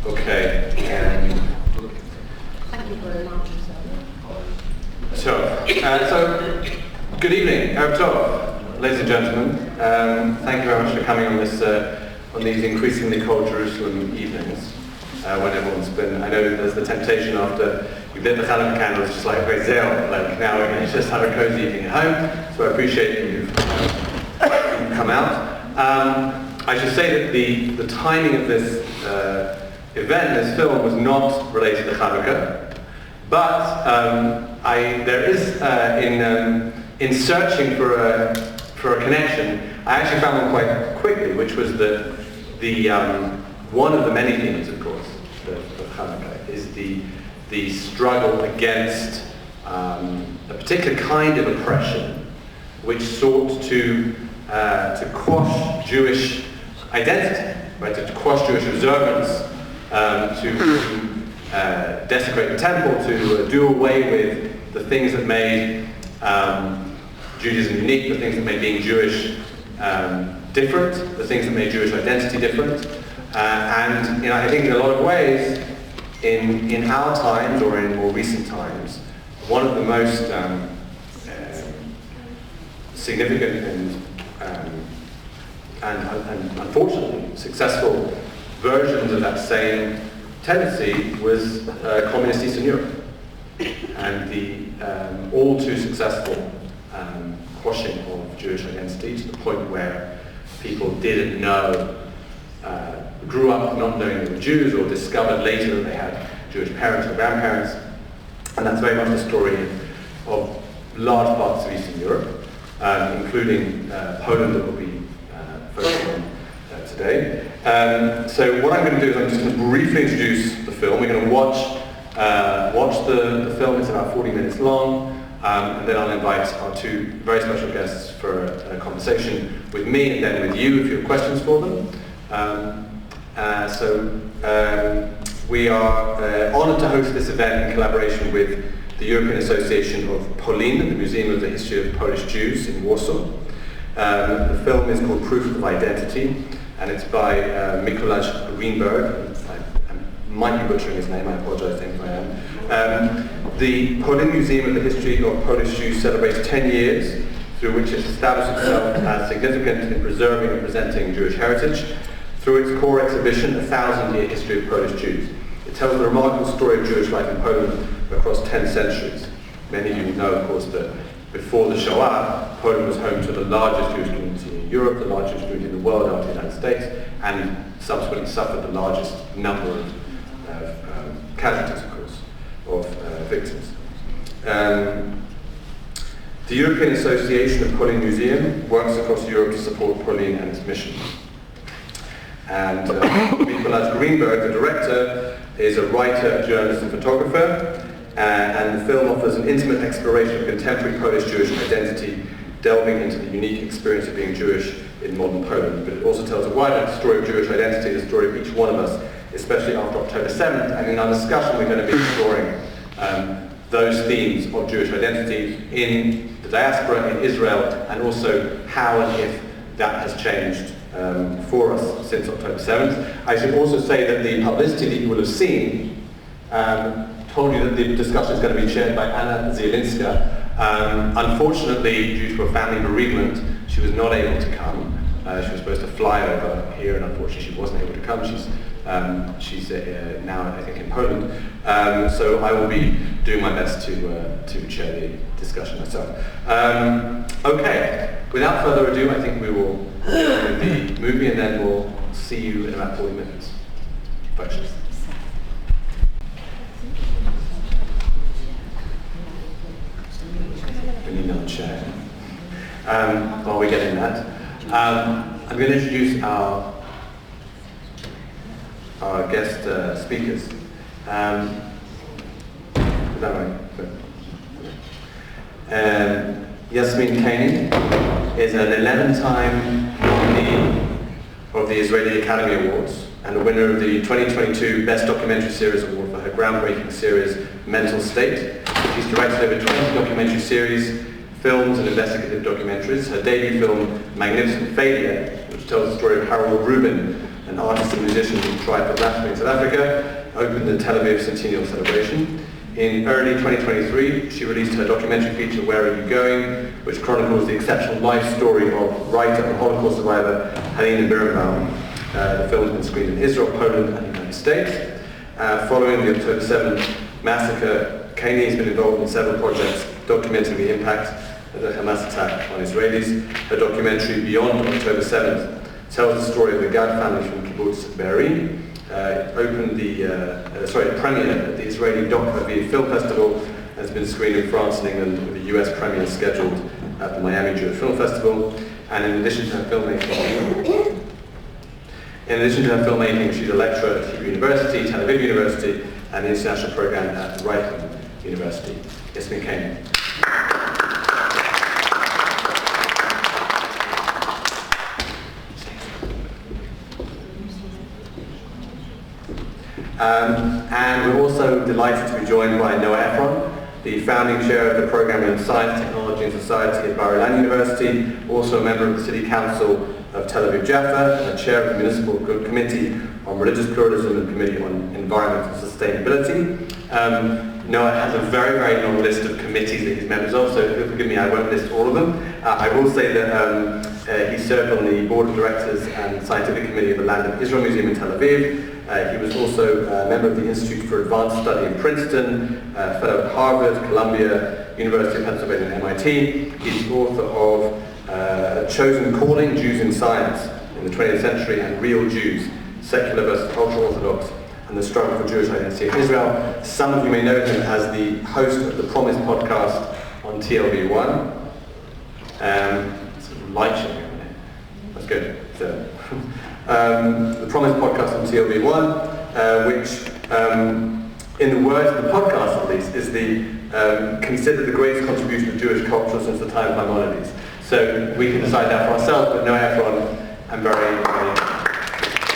Okay. Thank you very much. So, good evening, Erev Tov, ladies and gentlemen. Thank you very much for coming on this on these increasingly cold Jerusalem evenings. When everyone's been, I know there's the temptation after you've lit the Hanukkah candles, just like Iseael, like now we're going to just have a cozy evening at home. So I appreciate that you've come out. I should say that the timing of this event, this film, was not related to Hanukkah, but there is in searching for a connection, I actually found one quite quickly, which was that one of the many themes, of course, of Hanukkah is the struggle against a particular kind of oppression, which sought to quash Jewish identity, right? To quash Jewish observance, to desecrate the temple, to do away with the things that made Judaism unique, the things that made being Jewish different, the things that made Jewish identity different. And I think in a lot of ways, in our times or in more recent times, one of the most significant and unfortunately successful versions of that same tendency was communist Eastern Europe, and the all too successful quashing of Jewish identity to the point where people didn't know, grew up not knowing they were Jews, or discovered later that they had Jewish parents or grandparents. And that's very much the story of large parts of Eastern Europe, including Poland, that we'll be focusing on today. So what I'm going to do is I'm just going to briefly introduce the film. We're going to watch the film. It's about 40 minutes long. And then I'll invite our two very special guests for a conversation with me and then with you if you have questions for them. We are honoured to host this event in collaboration with the European Association of Polin, the Museum of the History of Polish Jews in Warsaw. The film is called Proof of Identity, and it's by Mikołaj Greenberg. I might be butchering his name, I apologize if I am. The Polin Museum of the History of Polish Jews celebrates 10 years, through which it's established itself as significant in preserving and presenting Jewish heritage through its core exhibition, A 1,000-Year History of Polish Jews. It tells the remarkable story of Jewish life in Poland across 10 centuries. Many of you know, of course, that before the Shoah, Poland was home to the largest Jewish community in Europe, the largest Jewish community in the world after the United States, and subsequently suffered the largest number of casualties, of course, of victims. The European Association of Polin Museum works across Europe to support Polin and its mission. And Mikołaj Greenberg, the director, is a writer, journalist and photographer, and the film offers an intimate exploration of contemporary Polish Jewish identity, delving into the unique experience of being Jewish in modern Poland. But it also tells a wider story of Jewish identity, the story of each one of us, especially after October 7th. And in our discussion, we're going to be exploring those themes of Jewish identity in the diaspora, in Israel, and also how and if that has changed for us since October 7th. I should also say that the publicity that you will have seen told you that the discussion is going to be chaired by Anna Zielinska. Unfortunately, due to a family bereavement, she was not able to come. She was supposed to fly over here, and unfortunately she wasn't able to come. She's now, I think, in Poland. So I will be doing my best to chair the discussion myself. Okay, without further ado, I think we will get on with the movie, and then we'll see you in about 40 minutes. Questions? We need another chair. While we're getting that, I'm going to introduce our guest speakers. Is that right? Yasmin Kaini is an 11-time nominee of the Israeli Academy Awards and a winner of the 2022 Best Documentary Series Award for her groundbreaking series Mental State. She's directed over 20 documentary series, films and investigative documentaries. Her debut film, Magnificent Failure, which tells the story of Harold Rubin and an artist and musician from the tribe of Glassman in South Africa, opened the Tel Aviv Centennial celebration. In early 2023, she released her documentary feature, Where Are You Going?, which chronicles the exceptional life story of writer and Holocaust survivor Helena Birnbaum. The film has been screened in Israel, Poland, and the United States. Following the October 7th massacre, Kanye has been involved in several projects documenting the impact of the Hamas attack on Israelis. Her documentary, Beyond October 7th, tells the story of the Gad family from Kibbutz Be'eri. It premiered at the Israeli Doc Aviv Film Festival and has been screened in France and England, with a US premiere scheduled at the Miami Jewish Film Festival. And in addition to her filmmaking, she's a lecturer at Hebrew University, Tel Aviv University, and the international program at Reichman University. Yasmin Kane. And we're also delighted to be joined by Noah Ephron, the founding chair of the program in Science, Technology and Society at Bar-Ilan University, also a member of the City Council of Tel Aviv Jaffa, and chair of the Municipal Committee on Religious Pluralism and Committee on Environment and Sustainability. Noah has a very, very long list of committees that he's members of, so forgive me, I won't list all of them. I will say that he served on the Board of Directors and Scientific Committee of the Land of Israel Museum in Tel Aviv. He was also a member of the Institute for Advanced Study in Princeton, fellow at Harvard, Columbia, University of Pennsylvania, and MIT. He's the author of Chosen Calling, Jews in Science in the 20th Century and Real Jews, Secular versus Ultra-Orthodox, and the Struggle for Jewish Identity in Israel. Some of you may know him as the host of the Promise podcast on TLV1. Some light showing on it. That's good. So, the Promise podcast on TLV1, which, in the words of the podcast at least, is considered the greatest contribution of Jewish culture since the time of Maimonides. So we can decide that for ourselves, but Noah Ephron, I'm very, very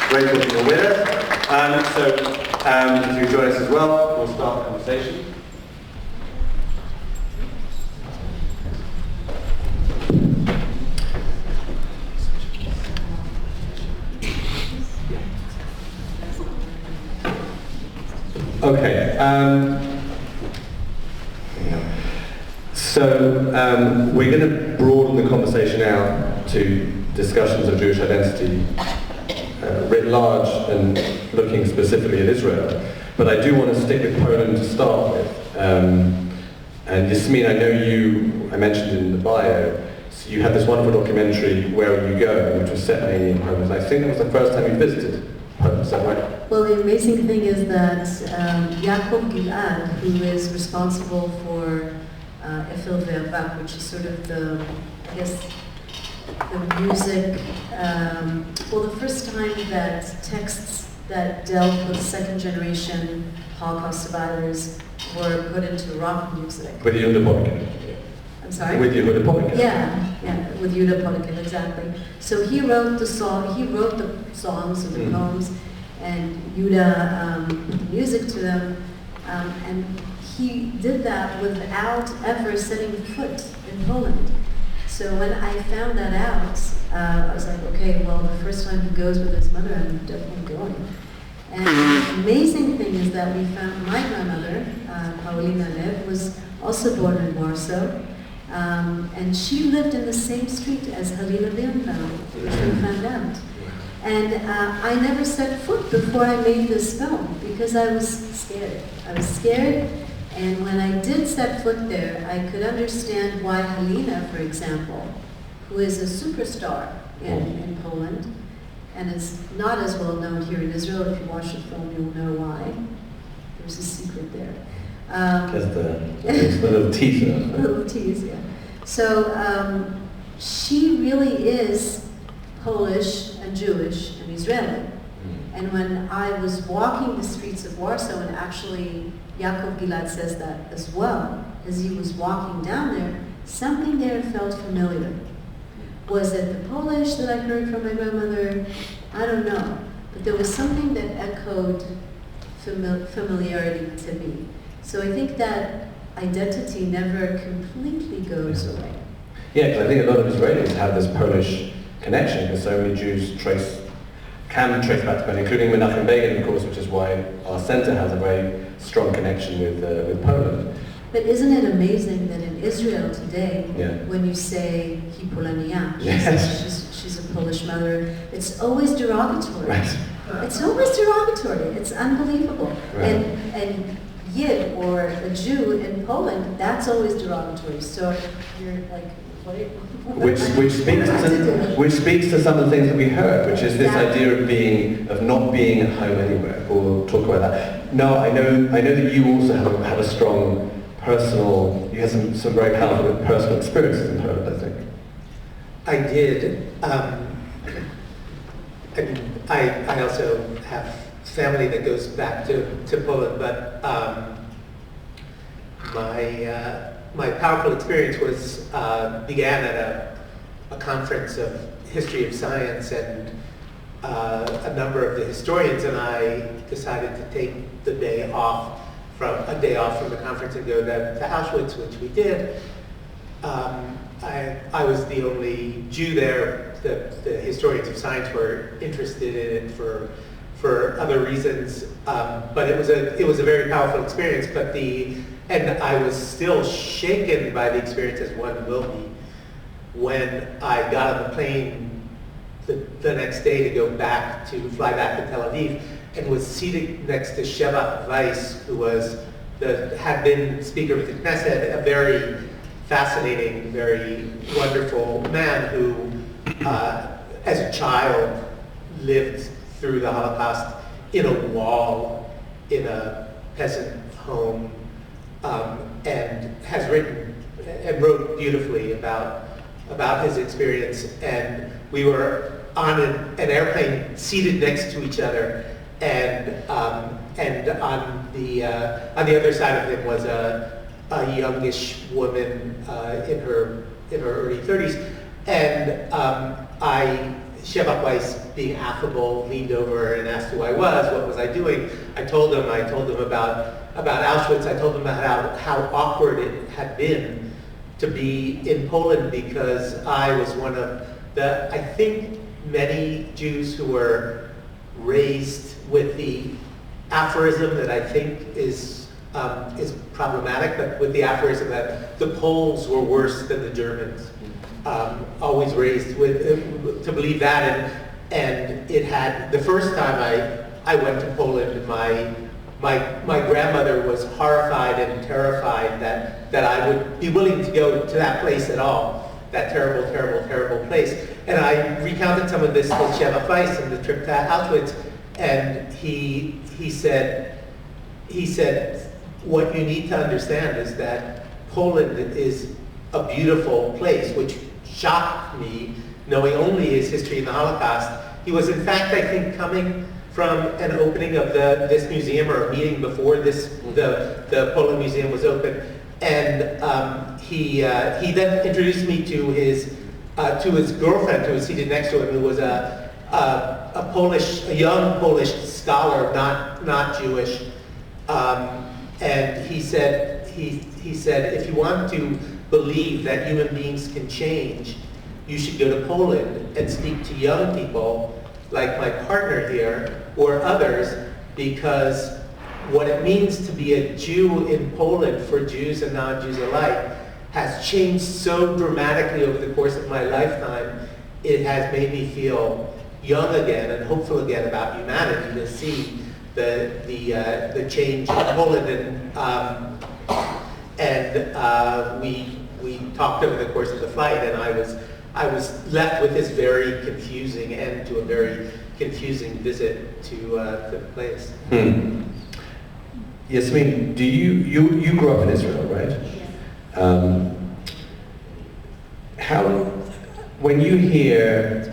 grateful that you're with us. If you join us as well, we'll start the conversation. Okay, we're going to broaden the conversation out to discussions of Jewish identity writ large and looking specifically at Israel. But I do want to stick with Poland to start with. And Yasmin, I know I mentioned in the bio, so you had this wonderful documentary, Where Are You Going?, which was set mainly in Poland. I think that was the first time you visited Poland, is that right? Well, the amazing thing is that Yaakov Gilad, who is responsible for Efil Ve'avak, which is sort of the music, the first time that texts that dealt with second-generation Holocaust survivors were put into rock music. With Yehuda Polkin. I'm sorry? With Yehuda Polkin. Yeah, with Yehuda Polkin, exactly. So he wrote the songs and the poems, and Yehuda put the music to them, and he did that without ever setting foot in Poland. So when I found that out, I was like, okay, well, the first time he goes with his mother, I'm definitely going. And the amazing thing is that we found my grandmother, Paulina Lev, was also born in Warsaw, and she lived in the same street as Helena Birnbaum, which we found out. And I never set foot before I made this film because I was scared. And when I did set foot there, I could understand why Helena, for example, who is a superstar in Poland, and is not as well known here in Israel. If you watch the film, you'll know why. There's a secret there. There's the little teaser. Little tease, yeah. So she really is Polish and Jewish and Israeli. And when I was walking the streets of Warsaw, and actually Yaakov Gilad says that as well, as he was walking down there, something there felt familiar. Was it the Polish that I heard from my grandmother? I don't know. But there was something that echoed familiarity to me. So I think that identity never completely goes away. Yeah, because I think a lot of Israelis have this Polish connection, because so many Jews can be traced back to Poland, including Menachem Begin, of course, which is why our centre has a very strong connection with Poland. But isn't it amazing that in Israel today, Yeah. when you say "Hi Polania," Yes. she's a Polish mother, it's always derogatory. Right. It's always derogatory. It's unbelievable. Right. And Yid or a Jew in Poland, that's always derogatory. So you're like, what are you? Which speaks to some of the things that we heard, which is this idea of not being at home anywhere. We'll talk about that. No, I know that you also have a strong personal. You have some very powerful personal experiences in Poland, I think. I did. I also have family that goes back to Poland, but my powerful experience began at a conference of history of science, and a number of the historians and I decided to take a day off from the conference and go to Auschwitz, which we did. I was the only Jew there. The historians of science were interested in it for other reasons, but it was a very powerful experience. And I was still shaken by the experience, as one will be, when I got on the plane the next day to fly back to Tel Aviv, and was seated next to Sheva Weiss, who had been Speaker of the Knesset, a very fascinating, very wonderful man who, as a child, lived through the Holocaust in a wall, in a peasant home, and has written and wrote beautifully about his experience. And we were on an airplane seated next to each other, and on the other side of him was a youngish woman in her early 30s, and Sheva Weiss, being affable, leaned over and asked who I was, what was I doing. I told him about Auschwitz. I told him about how awkward it had been to be in Poland, because I was one of I think many Jews who were raised with the aphorism that I think is problematic, but with the aphorism that the Poles were worse than the Germans. Always raised to believe that, and it had, the first time I went to Poland, my grandmother was horrified and terrified that I would be willing to go to that place at all, that terrible, terrible, terrible place. And I recounted some of this with Sheva Weiss and the trip to Auschwitz, and he said, what you need to understand is that Poland is a beautiful place, which shocked me, knowing only his history in the Holocaust. He was, in fact, I think, coming from an opening of this museum, or a meeting before the Poland Museum was open, and he then introduced me to his girlfriend, who was seated next to him, who was a young Polish scholar, not Jewish, and he said, if you want to believe that human beings can change, you should go to Poland and speak to young people like my partner here or others, because what it means to be a Jew in Poland for Jews and non-Jews alike has changed so dramatically over the course of my lifetime. It has made me feel young again and hopeful again about humanity, to see the change in Poland. And we talked over the course of the flight, and I was left with this very confusing end to a very confusing visit to the place. Yes, I mean, you grew up in Israel, right? Yes. When you hear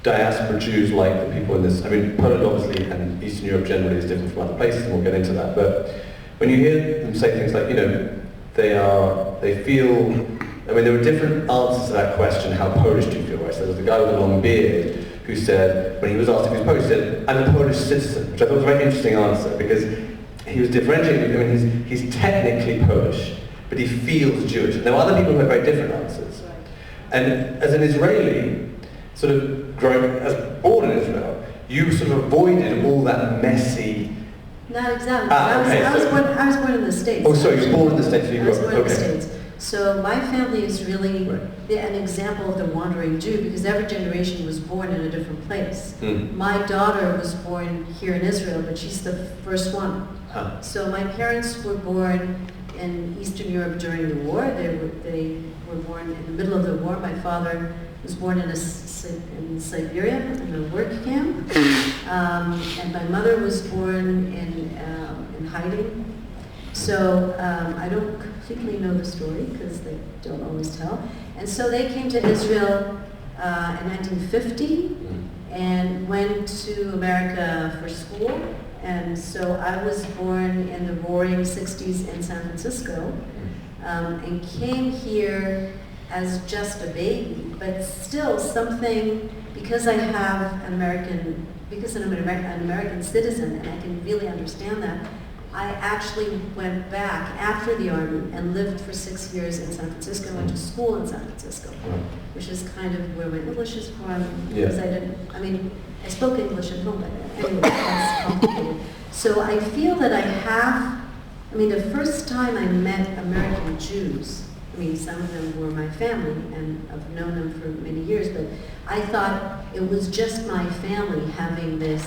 diaspora Jews like the people in this, I mean, Poland obviously and Eastern Europe generally is different from other places, and we'll get into that, but when you hear them say things like, they feel, I mean, there were different answers to that question, how Polish do you feel, right? So there was the guy with the long beard who said, when he was asked if he was Polish, he said, I'm a Polish citizen, which I thought was a very interesting answer, because he was differentiating. I mean, he's technically Polish, but he feels Jewish. And there were other people who had very different answers. And as an Israeli, sort of born in Israel, you sort of avoided all that messy. Not exactly. Okay, I was born in the States. Oh, sorry, you were born in the States. I was born in the States. So my family is really an example of the wandering Jew, because every generation was born in a different place. My daughter was born here in Israel, but she's the first one. So my parents were born in Eastern Europe during the war. They were born in the middle of the war. My father was born in Siberia in a work camp, and my mother was born in hiding. So I don't completely know the story because they don't always tell. And so they came to Israel in 1950 and went to America for school. And so I was born in the roaring 60s in San Francisco and came here as just a baby, but still something, because I'm an American citizen and I can really understand that, I actually went back after the Army and lived for 6 years in San Francisco. I went to school in San Francisco, which is kind of where my English is from, because I spoke English at home, but anyway, that's complicated. So I feel that the first time I met American Jews, some of them were my family, and I've known them for many years, but I thought it was just my family having this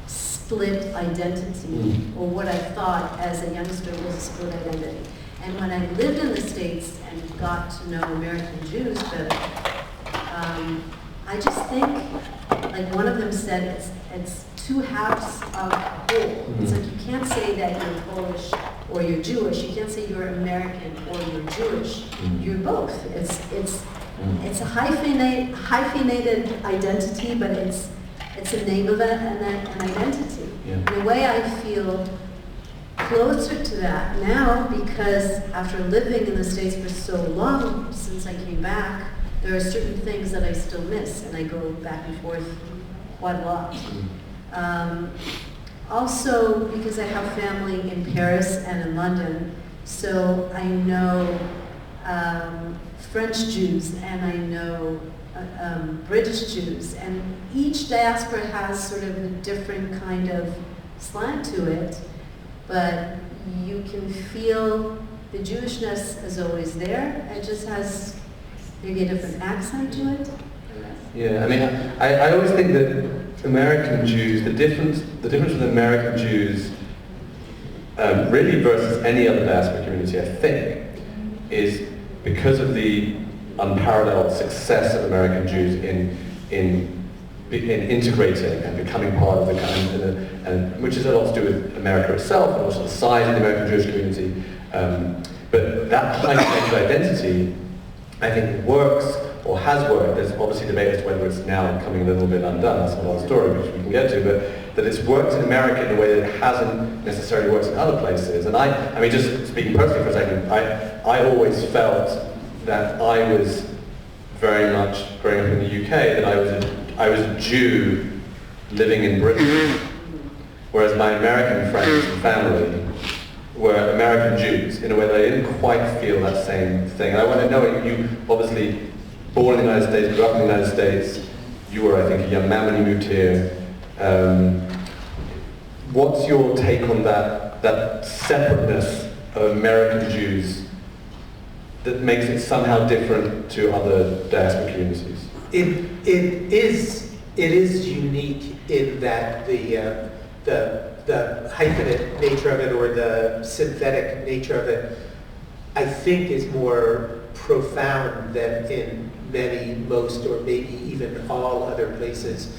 split identity, or what I thought as a youngster was a split identity. And when I lived in the States and got to know American Jews better, I just think, like one of them said, it's two halves of a whole. It's like you can't say that you're Polish or you're Jewish. You can't say you're American or you're Jewish. You're both. It's a hyphenated identity, but it's a name of an identity. In a way, I feel closer to that now because after living in the States for so long, since I came back, there are certain things that I still miss, and I go back and forth quite a lot. Also, because I have family in Paris and in London, so I know French Jews and I know British Jews, and each diaspora has sort of a different kind of slant to it, but you can feel the Jewishness is always there. It just has maybe a different accent to it. Yeah, I always think that American Jews, the difference with American Jews really versus any other diaspora community, I think, is because of the unparalleled success of American Jews in integrating and becoming part of the kind, and which has a lot to do with America itself and also the size of the American Jewish community. But that kind of identity, I think, works or has worked. There's obviously debate as to whether it's now coming a little bit undone. That's another story which we can get to. But that it's worked in America in a way that it hasn't necessarily worked in other places. And I mean, just speaking personally for a second, I always felt that I was very much growing up in the UK, that I was a Jew living in Britain, whereas my American friends and family were American Jews in a way that I didn't quite feel that same thing. And I want to know, you obviously born in the United States, grew up in the United States, you were, I think, a young man when you moved here. What's your take on that separateness of American Jews that makes it somehow different to other diaspora communities? It is unique in that the hyphenate nature of it, or the synthetic nature of it, I think is more profound than in many, most, or maybe even all other places.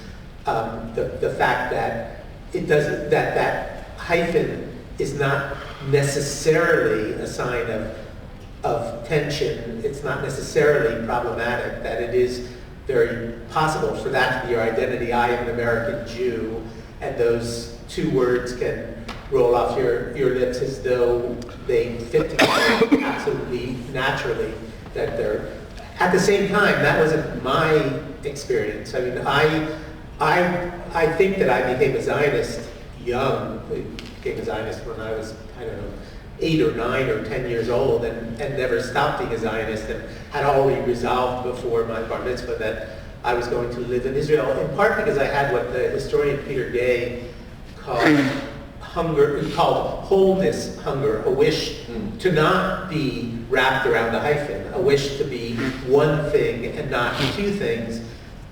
The fact that that hyphen is not necessarily a sign of tension. It's not necessarily problematic. That it is very possible for that to be your identity. I am an American Jew, and those two words can roll off your lips as though they fit together absolutely naturally. That they're at the same time. That wasn't my experience. I mean, I think that I became a Zionist young. I became a Zionist when I was, 8 or 9 or 10 years old, and never stopped being a Zionist, and had already resolved before my bar mitzvah that I was going to live in Israel, in part because I had what the historian Peter Gay called wholeness hunger, a wish to not be wrapped around a hyphen, a wish to be one thing and not two things.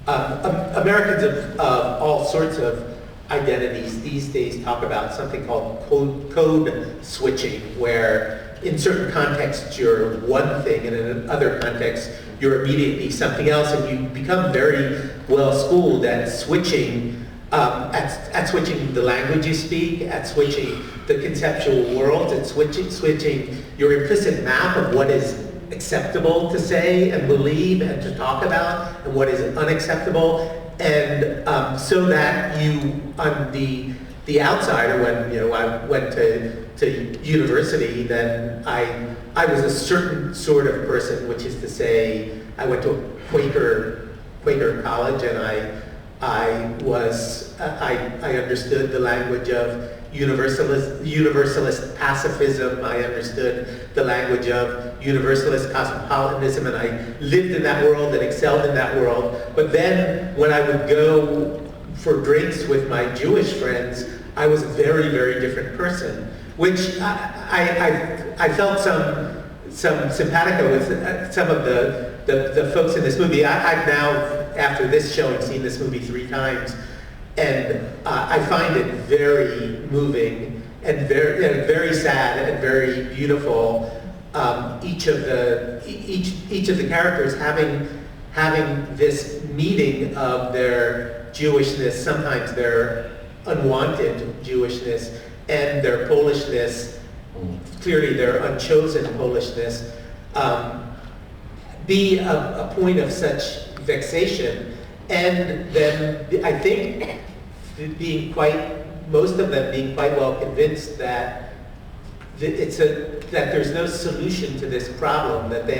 Americans of all sorts of identities these days talk about something called code switching, where in certain contexts you're one thing and in other contexts you're immediately something else, and you become very well schooled at switching, at switching the language you speak, at switching the conceptual world, at switching your implicit map of what is acceptable to say and believe and to talk about and what is unacceptable, and so that you, on the outsider, when I went to university, then I was a certain sort of person, which is to say, I went to a Quaker college, and I understood the language of universalist pacifism. I understood the language of universalist cosmopolitanism, and I lived in that world and excelled in that world. But then when I would go for drinks with my Jewish friends, I was a very, very different person, which I felt some simpatico with some of the folks in this movie. I've now, after this showing, seen this movie 3 times, and I find it very moving and very sad and very beautiful. Each of the characters having this meeting of their Jewishness, sometimes their unwanted Jewishness, and their Polishness, clearly their unchosen Polishness, be a point of such vexation. And then I think most of them being quite well convinced that that there's no solution to this problem, that they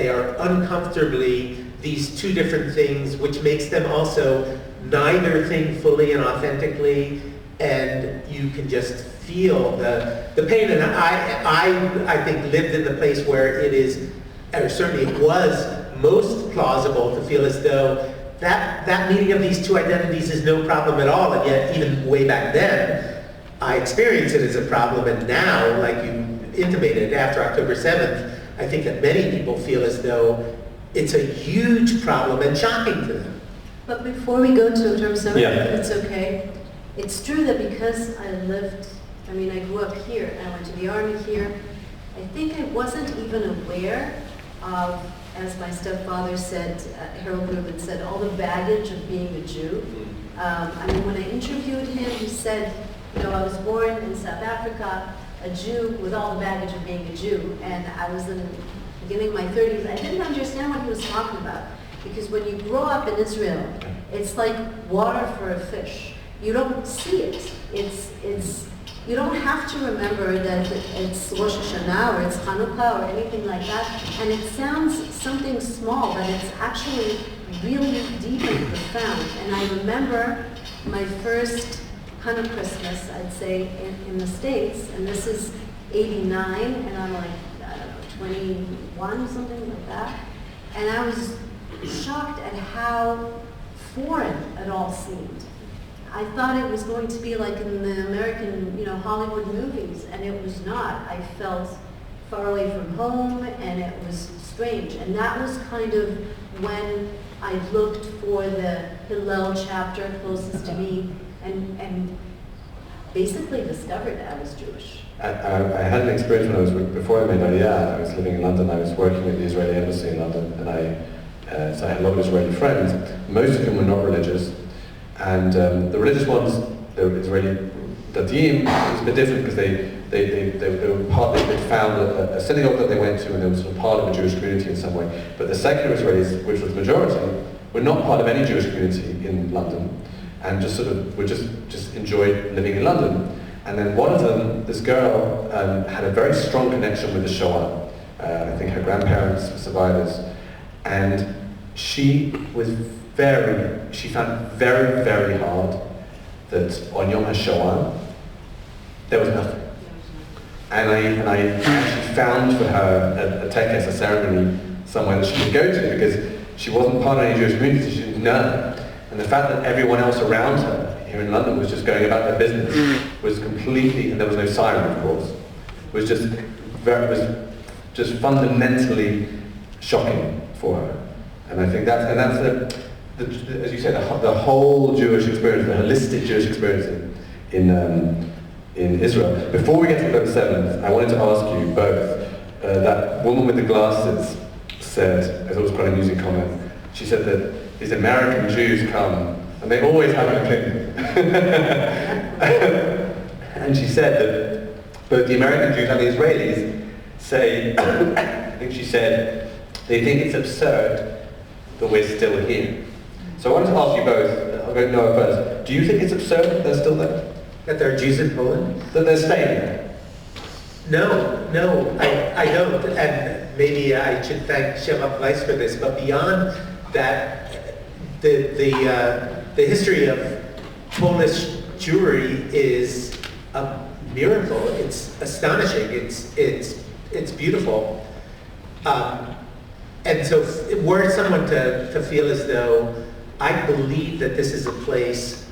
are uncomfortably these two different things, which makes them also neither thing fully and authentically, and you can just feel the pain. And I think lived in the place where it is, or certainly it was, most plausible to feel as though that meeting of these two identities is no problem at all, and yet even way back then, I experienced it as a problem, and now, like you intimated, after October 7th, I think that many people feel as though it's a huge problem and shocking to them. But before we go to October 7th, Yeah. if it's okay, it's true that because I grew up here, and I went to the army here, I think I wasn't even aware of, as my stepfather said, Harold Rubin said, all the baggage of being a Jew. When I interviewed him, he said, I was born in South Africa, a Jew with all the baggage of being a Jew, and I was in the beginning of my 30s. I didn't understand what he was talking about, because when you grow up in Israel, it's like water for a fish. You don't see it. You don't have to remember that it's Rosh Hashanah or it's Hanukkah or anything like that. And it sounds something small, but it's actually really deep and profound. And I remember my first Hanukkah Christmas, I'd say, in the States, and this is 89, and I'm like, 21, something like that. And I was shocked at how foreign it all seemed. I thought it was going to be like in the American, Hollywood movies, and it was not. I felt far away from home, and it was strange. And that was kind of when I looked for the Hillel chapter closest to me, and basiced discovered I was Jewish. I had an experience before I made Aliyah. I was living in London. I was working at the Israeli embassy in London, and so I had a lot of Israeli friends. Most of them were not religious. And the religious ones, the Israeli Dadim, was a bit different because they were part. They found a synagogue that they went to, and they were sort of part of a Jewish community in some way. But the secular Israelis, which was the majority, were not part of any Jewish community in London, and just sort of would just enjoyed living in London. And then one of them, this girl, had a very strong connection with the Shoah. I think her grandparents were survivors, and she found it very, very hard that on Yom HaShoah, there was nothing. And I actually found for her a tekes, a ceremony, somewhere that she could go to, because she wasn't part of any Jewish community, she didn't know. And the fact that everyone else around her here in London was just going about their business was completely, and there was no siren, of course, was just fundamentally shocking for her. And I think that's as you said, the whole Jewish experience, the holistic Jewish experience in Israel. Before we get to the 7th, I wanted to ask you both, that woman with the glasses said, I thought it was quite an amusing comment, she said that these American Jews come and they always have an opinion. And she said that both the American Jews and the Israelis say, I think she said, they think it's absurd that we're still here. So I wanted to ask you both, I'll go to Noah first, do you think it's absurd that they're still there? That there are Jews in Poland? That they're staying there? No, I don't. And maybe I should thank Shema Place for this, but beyond that, the history of Polish Jewry is a miracle. It's astonishing. It's beautiful. And so were someone to feel as though I believe that this is a place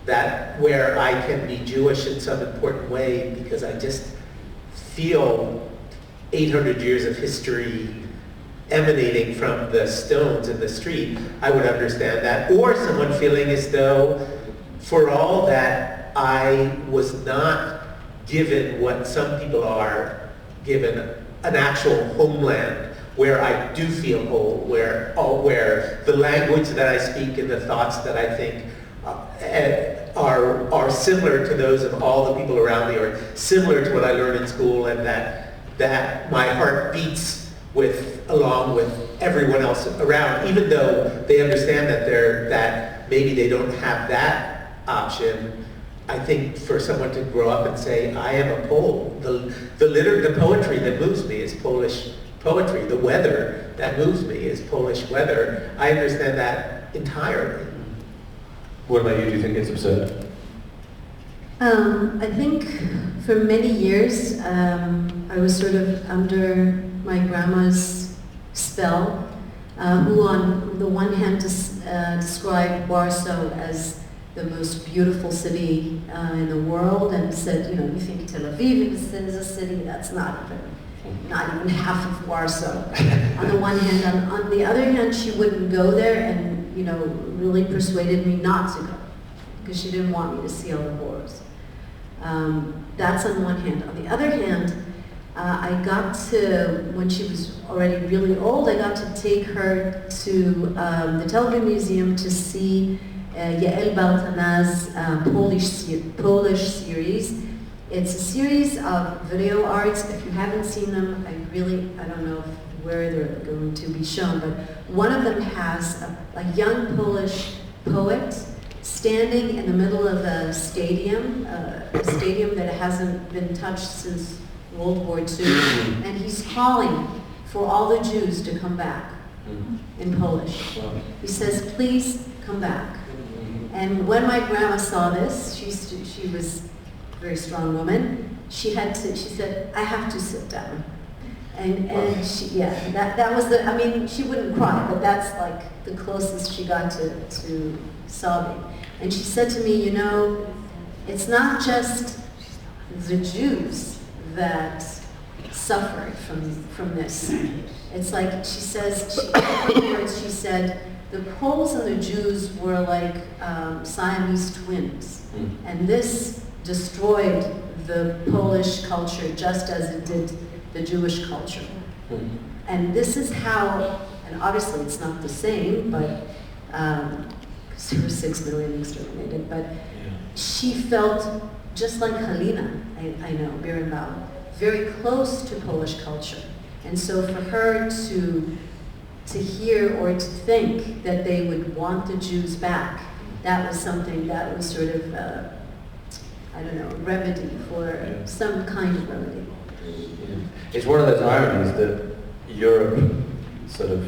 where I can be Jewish in some important way because I just feel 800 years of history emanating from the stones in the street, I would understand that. Or someone feeling as though for all that I was not given what some people are given, an actual homeland where I do feel whole, where the language that I speak and the thoughts that I think are similar to those of all the people around me, or similar to what I learned in school, and that my heart beats along with everyone else around, even though they understand that maybe they don't have that option. I think for someone to grow up and say, I am a Pole, the poetry that moves me is Polish poetry, the weather that moves me is Polish weather. I understand that entirely. What about you? Do you think it's absurd? I think for many years I was sort of under my grandma's spell, who on the one hand described Warsaw as the most beautiful city in the world, and said, you think Tel Aviv is a city, that's not even half of Warsaw. On the one hand, on the other hand, she wouldn't go there, and really persuaded me not to go because she didn't want me to see all the horrors. That's on one hand. On the other hand, I got to, when she was already really old, I got to take her to the Tel Aviv Museum to see Yael Baltana's Polish series. It's a series of video arts. If you haven't seen them, I don't know where they're going to be shown, but one of them has a young Polish poet standing in the middle of a stadium that hasn't been touched since World War II, and he's calling for all the Jews to come back in Polish. He says, please come back. And when my grandma saw this, she was a very strong woman, she said, I have to sit down. And that was she wouldn't cry, but that's like the closest she got to sobbing. And she said to me, it's not just the Jews that suffered from this. It's like, she says, in her words, she said, the Poles and the Jews were like Siamese twins. And this destroyed the Polish culture just as it did the Jewish culture. And this is how, and obviously it's not the same, but because there were 6 million exterminated, but she felt just like Halina, I know, Birnbaum, very close to Polish culture. And so for her to hear or to think that they would want the Jews back, that was something that was sort of, remedy for some kind of remedy. It's one of those ironies that Europe sort of,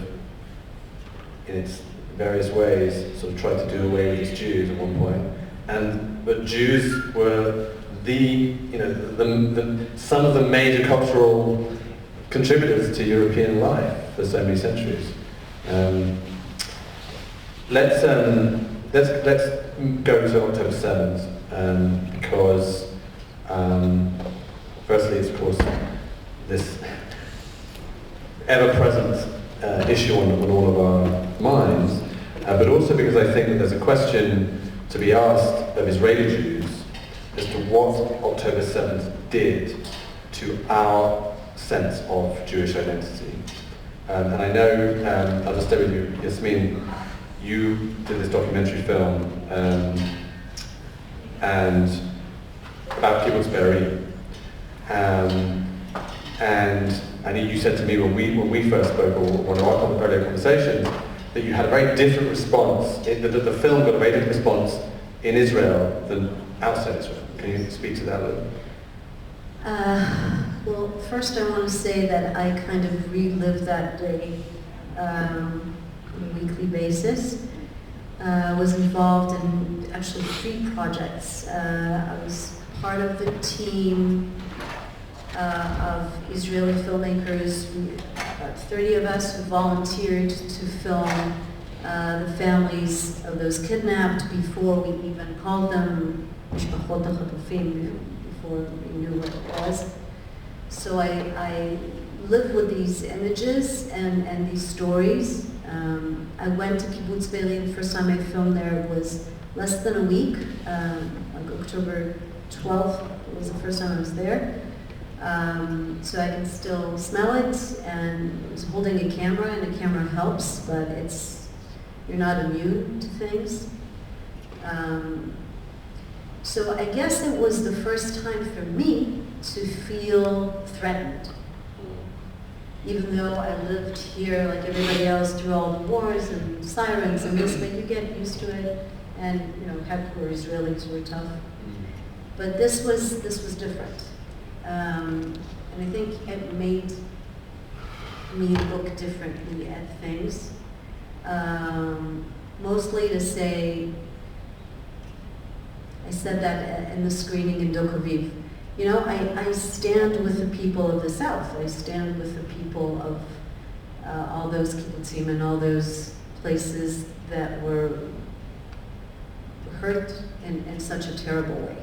in its various ways, sort of tried to do away with its Jews at one point, but Jews were some of the major cultural contributors to European life for so many centuries. let's go to October 7th, because firstly, it's of course this ever-present issue on all of our minds, but also because I think that there's a question to be asked of Israeli Jews as to what October 7th did to our sense of Jewish identity. And I know, I'll just stay with you, Yasmin, you did this documentary film and about Kibbutz Be'eri, and you said to me when we first spoke, or one of our earlier conversations, that you had a very different response, that the film got a very different response in Israel than outside Israel. Can you speak to that a little? Well, first I want to say that I kind of relive that day on a weekly basis. I was involved in actually 3 projects. I was part of the team of Israeli filmmakers, about 30 of us who volunteered to film the families of those kidnapped before we even called them Mishpachot HaChatufim, before we knew what it was. So I lived with these images and these stories. I went to Kibbutz Be'eri. The first time I filmed there was less than a week. Like October 12th was the first time I was there. So I can still smell it, and I was holding a camera, and a camera helps, but you're not immune to things. So I guess it was the first time for me to feel threatened. Even though I lived here like everybody else through all the wars and sirens and this, but you get used to it, and hardcore Israelis were tough. But this was different. And I think it made me look differently at things. Mostly to say, I said that in the screening in Dokoviv. I stand with the people of the South. I stand with the people of all those kibbutzim and all those places that were hurt in such a terrible way.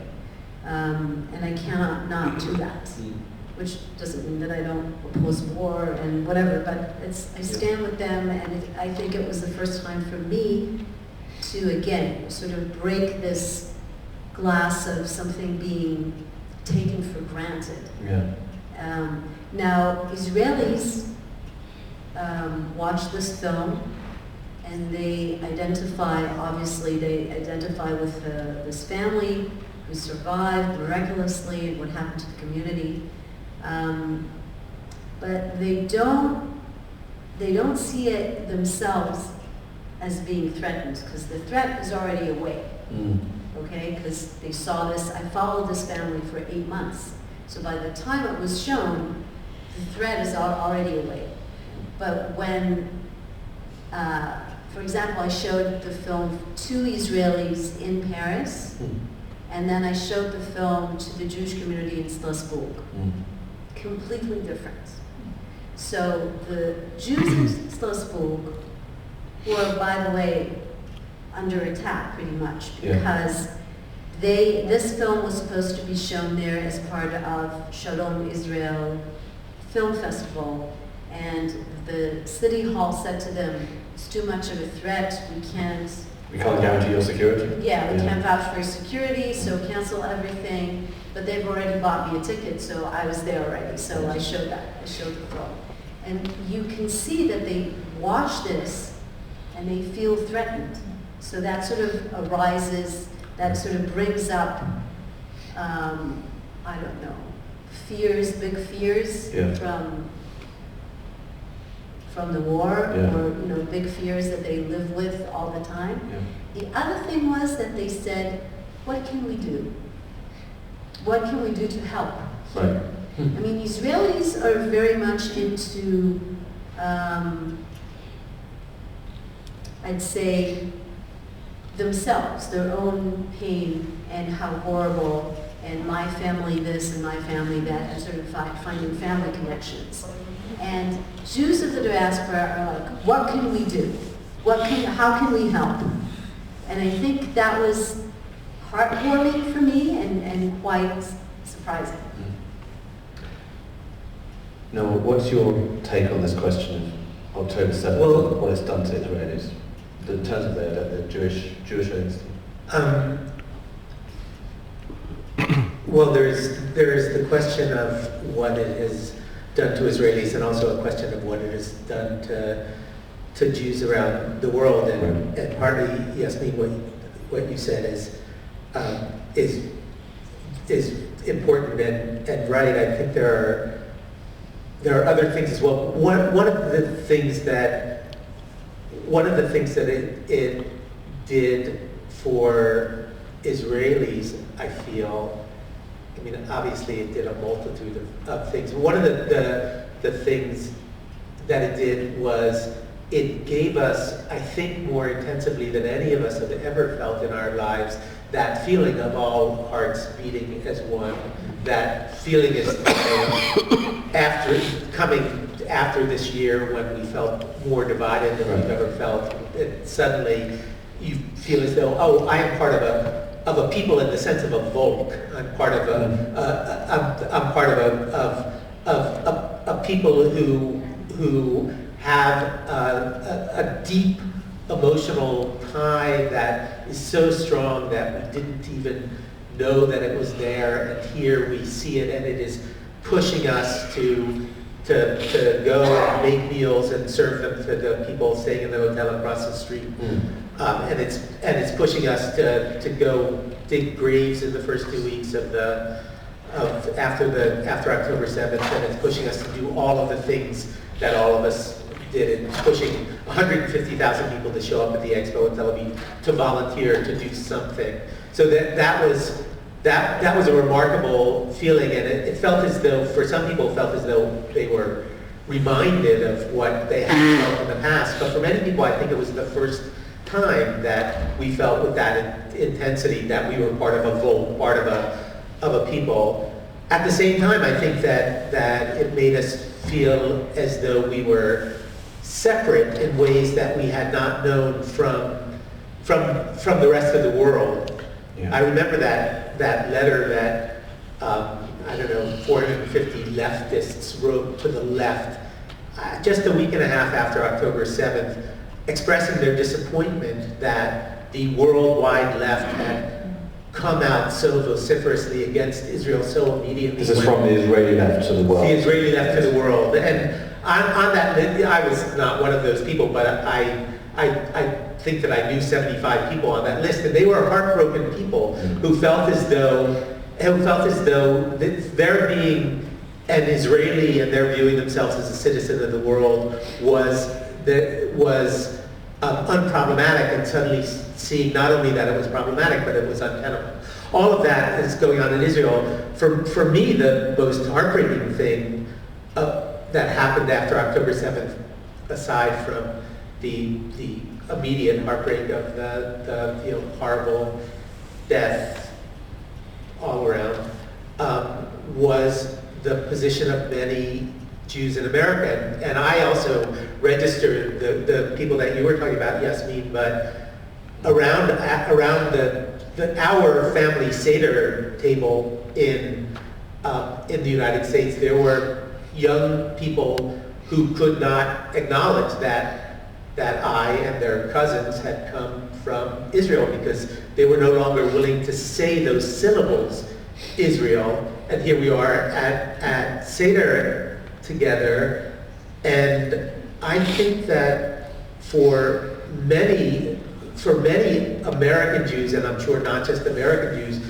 And I cannot not do that, which doesn't mean that I don't oppose war and whatever, but I stand with them, and I think it was the first time for me to, again, sort of break this glass of something being taken for granted. Yeah. Now, Israelis watch this film, and they identify with this family who survived miraculously and what happened to the community. But they don't see it themselves as being threatened, because the threat is already away. Okay, because they saw this. I followed this family for 8 months. So by the time it was shown, the threat is already away. But when, for example, I showed the film to Israelis in Paris, and then I showed the film to the Jewish community in Strasbourg. Completely different. So the Jews in Strasbourg, who are, by the way, under attack pretty much, because this film was supposed to be shown there as part of Shalom Israel Film Festival, and the city hall said to them, it's too much of a threat, we can't guarantee your security. Yeah, we can't vouch for your security, so cancel everything. But they've already bought me a ticket, so I was there already, so I showed that. I showed the film. And you can see that they watch this and they feel threatened. So that sort of arises, that sort of brings up, I don't know, fears, big fears from the war, or big fears that they live with all the time. The other thing was that they said, what can we do? What can we do to help? Right. I mean, Israelis are very much into, I'd say, themselves, their own pain and how horrible, and my family this and my family that, and sort of finding family connections. And Jews of the diaspora are like, what can we do? how can we help? And I think that was heartwarming for me and quite surprising. Now, what's your take on this question of October 7th, Well, what it's done to Israelis in terms of their Jewish identity? Well, there's the question of what it has done to Israelis, and also a question of what it has done to Jews around the world. And partly, Yasmin, what you said is important and right. I think there are other things as well. One of the things that it did for Israelis, I feel, I mean, obviously it did a multitude of things. One of the things that it did was it gave us, I think more intensively than any of us have ever felt in our lives, that feeling of all hearts beating as one, that feeling is after this year when we felt more divided than we've ever felt, suddenly you feel as though, oh, I am part of a people in the sense of a Volk. I'm part of a people who have a deep emotional tie that is so strong that we didn't even know that it was there, and here we see it, and it is pushing us to go and make meals and serve them to the people staying in the hotel across the street. And it's pushing us to go dig graves in the first 2 weeks after October 7th, and it's pushing us to do all of the things that all of us did. It's pushing 150,000 people to show up at the expo in Tel Aviv to volunteer to do something. So that was a remarkable feeling, and it felt as though, for some people, felt as though they were reminded of what they had felt in the past. But for many people, I think it was the first time that we felt with that intensity that we were part of a Volk, part of a people. At the same time, I think that it made us feel as though we were separate in ways that we had not known from the rest of the world. Yeah. I remember that letter that, 450 leftists wrote to the left just a week and a half after October 7th, expressing their disappointment that the worldwide left had come out so vociferously against Israel so immediately. This is from the Israeli left to the world. The Israeli left to the world. And on that list, I was not one of those people, but I think that I knew 75 people on that list, and they were heartbroken people who felt as though their being an Israeli and their viewing themselves as a citizen of the world was unproblematic, and suddenly seeing not only that it was problematic, but it was untenable. All of that is going on in Israel. For me, the most heartbreaking thing that happened after October 7th, aside from the immediate heartbreak of the horrible death all around, was the position of many Jews in America. And I also registered the people that you were talking about, Yasmin, but around our family Seder table in the United States, there were young people who could not acknowledge that I and their cousins had come from Israel, because they were no longer willing to say those syllables, Israel. And here we are at Seder together. And I think that for many American Jews, and I'm sure not just American Jews,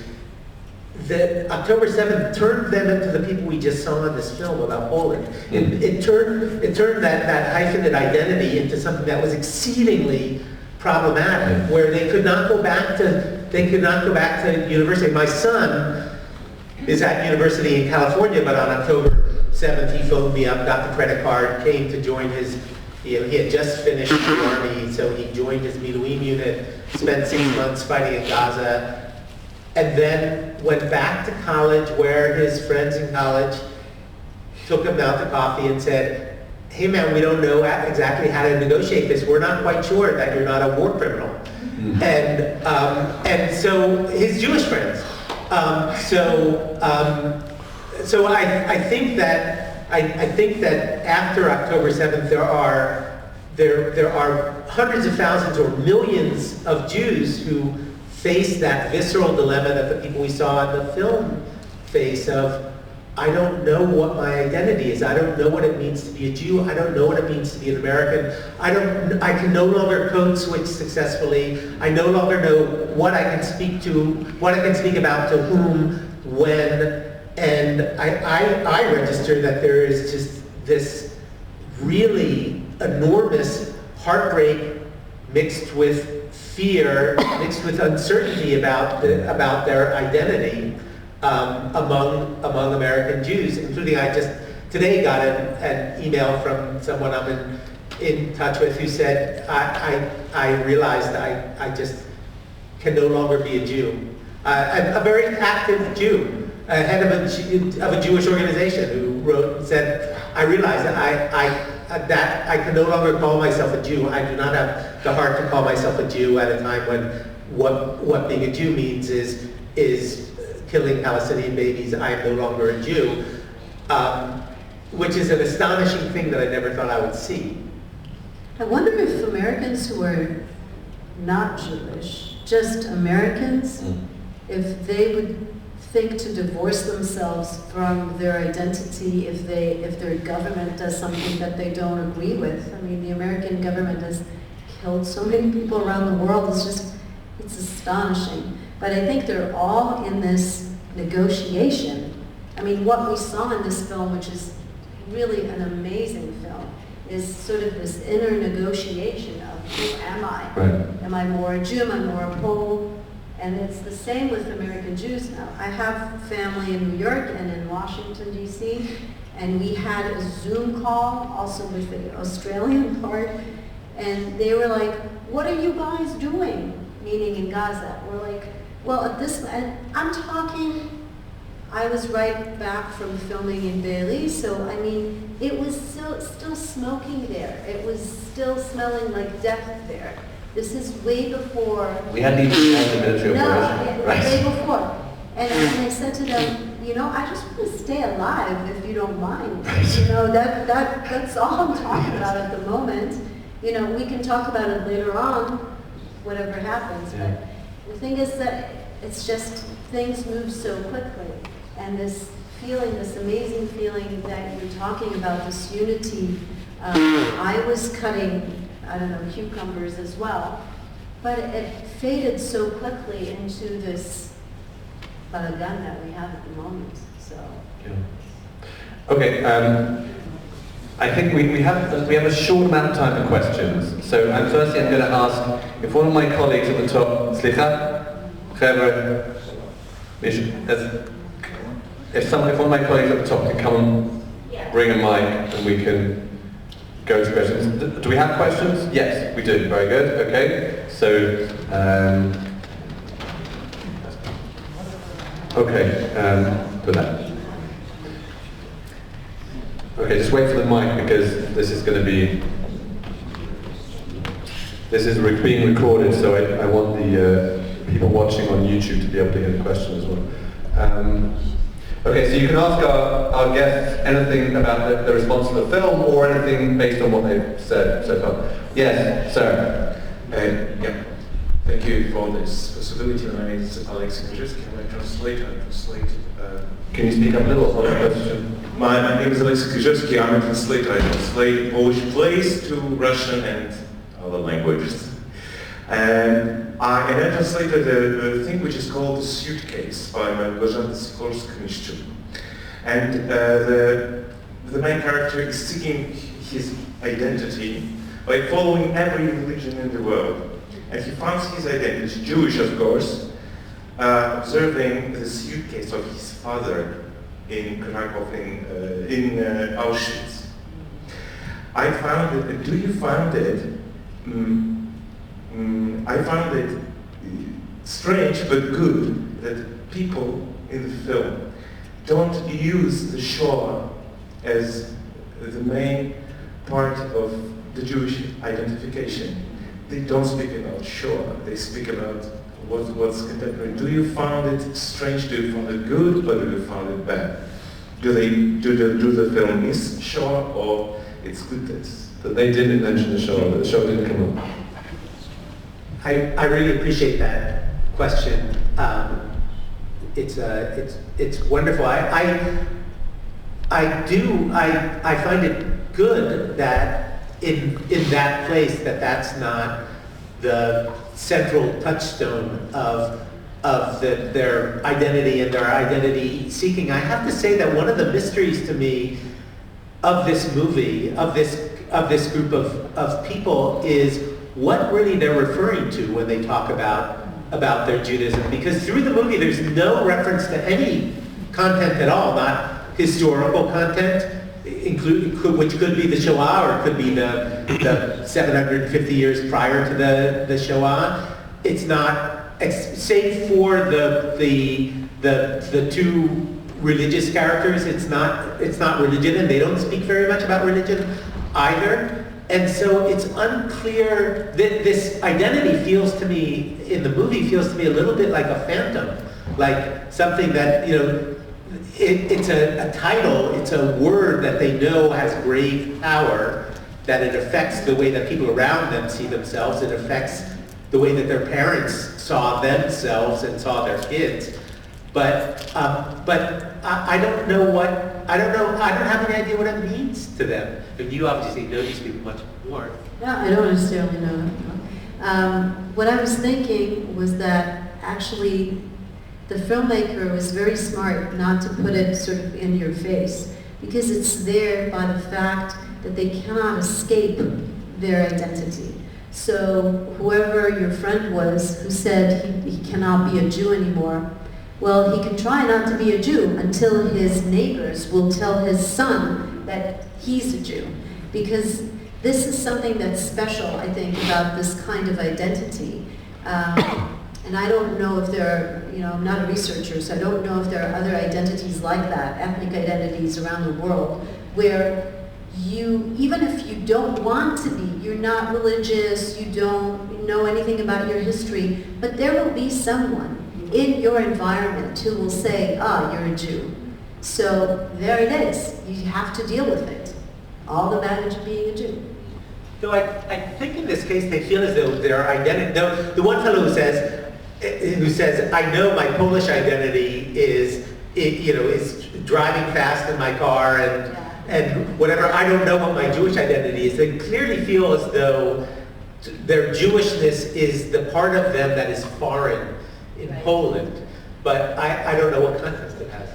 that October 7th turned them into the people we just saw in this film about Poland. It turned that hyphenate identity into something that was exceedingly problematic, where they could not go back to university. My son is at university in California, but on October 7th he phoned me up, got the credit card, came to join his. He had just finished the army, so he joined his Miluim unit, spent 6 months fighting in Gaza, and then went back to college, where his friends in college took him out to coffee and said, hey man, we don't know exactly how to negotiate this. We're not quite sure that you're not a war criminal. And so his Jewish friends. So I think that after October 7th there are hundreds of thousands or millions of Jews who face that visceral dilemma that the people we saw in the film face of, I don't know what my identity is. I don't know what it means to be a Jew. I don't know what it means to be an American. I can no longer code switch successfully. I no longer know what I can speak to, what I can speak about to whom, when, and I register that there is just this really enormous heartbreak mixed with fear, mixed with uncertainty about their identity among American Jews, including I just today got an email from someone I'm in touch with who said, I realized I just can no longer be a Jew. A very active Jew, head of a Jewish organization who wrote and said, I realized that I can no longer call myself a Jew. I do not have the heart to call myself a Jew at a time when what being a Jew means is killing Palestinian babies. I am no longer a Jew, which is an astonishing thing that I never thought I would see. I wonder if Americans who are not Jewish, just Americans, if they would think to divorce themselves from their identity if their government does something that they don't agree with. I mean, the American government has killed so many people around the world. It's astonishing. But I think they're all in this negotiation. I mean, what we saw in this film, which is really an amazing film, is sort of this inner negotiation of who am I? Right. Am I more a Jew? Am I more a Pole? And it's the same with American Jews now. I have family in New York and in Washington, D.C., and we had a Zoom call also with the Australian part, and they were like, what are you guys doing? Meaning in Gaza. We're like, well, at this, and I'm talking, I was right back from filming in Beirut, so I mean, it was still smoking there. It was still smelling like death there. This is way before. We hadn't even had the military operation. No, way before. And I said to them, you know, I just want to stay alive if you don't mind. You know, that's all I'm talking about at the moment. You know, we can talk about it later on, whatever happens. Yeah. But the thing is that it's just things move so quickly. And this feeling, this amazing feeling that you're talking about, this unity. I was cutting, I don't know, cucumbers as well, but it faded so quickly into this balagan that we have at the moment. So. Yeah. Okay. I think we have a short amount of time for questions. So firstly, I'm going to ask if one of my colleagues at the top, Slicha, Chevra, if one of my colleagues at the top can come and bring a mic and we can go to questions. Do we have questions? Yes, we do. Very good. Okay. So, do that. Okay, just wait for the mic because this is being recorded, so I want the people watching on YouTube to be able to hear the question as well. Okay, so you can ask our guests anything about the response to the film or anything based on what they've said so far. Yes, sir. Yeah. Thank you for this possibility. My name is Alex Krzyzewski. I'm a translator. Can you speak up a little on the question? My name is Alex Krzyzewski. I'm a translator. I translate Polish plays to Russian and other languages. And I translated a thing which is called The Suitcase by Małgorzata Sikorska-Miszczuk. And the main character is seeking his identity by following every religion in the world. And he finds his identity, Jewish of course, observing the suitcase of his father in Krakow, in Auschwitz. I found it, do you find it, I found it strange but good that people in the film don't use the Shoah as the main part of the Jewish identification. They don't speak about Shoah, they speak about what's contemporary. Do you find it strange? Do you find it good, or do you find it bad? Do the film miss Shoah, or it's good that they didn't mention the Shoah, but the Shoah didn't come up? I really appreciate that question. It's wonderful. I find it good that in that place that's not the central touchstone of their identity and their identity seeking. I have to say that one of the mysteries to me of this movie, of this group of people, is what really they're referring to when they talk about their Judaism. Because through the movie there's no reference to any content at all, not historical content, which could be the Shoah, or it could be the 750 years prior to the Shoah. It's not, save for the two religious characters, it's not religion, and they don't speak very much about religion either. And so it's unclear that this identity feels to me, in the movie, feels to me a little bit like a phantom, like something that, it's a title, it's a word that they know has grave power, that it affects the way that people around them see themselves, it affects the way that their parents saw themselves and saw their kids. But I don't know, I don't have any idea what it means to them. But you obviously know these people much more. No, I don't necessarily know that. What I was thinking was that actually the filmmaker was very smart not to put it sort of in your face, because it's there by the fact that they cannot escape their identity. So whoever your friend was who said he cannot be a Jew anymore, well, he can try not to be a Jew until his neighbors will tell his son that he's a Jew. Because this is something that's special, I think, about this kind of identity. And I don't know if there are, I'm not a researcher, so I don't know if there are other identities like that, ethnic identities around the world, where you, even if you don't want to be, you're not religious, you don't know anything about your history, but there will be someone in your environment who will say, you're a Jew. So there it is. You have to deal with it. All the baggage of being a Jew. No, I think in this case they feel as though their identity, the one fellow who says, I know my Polish identity is driving fast in my car and whatever, I don't know what my Jewish identity is. They clearly feel as though their Jewishness is the part of them that is foreign in Poland, but I don't know what context it has.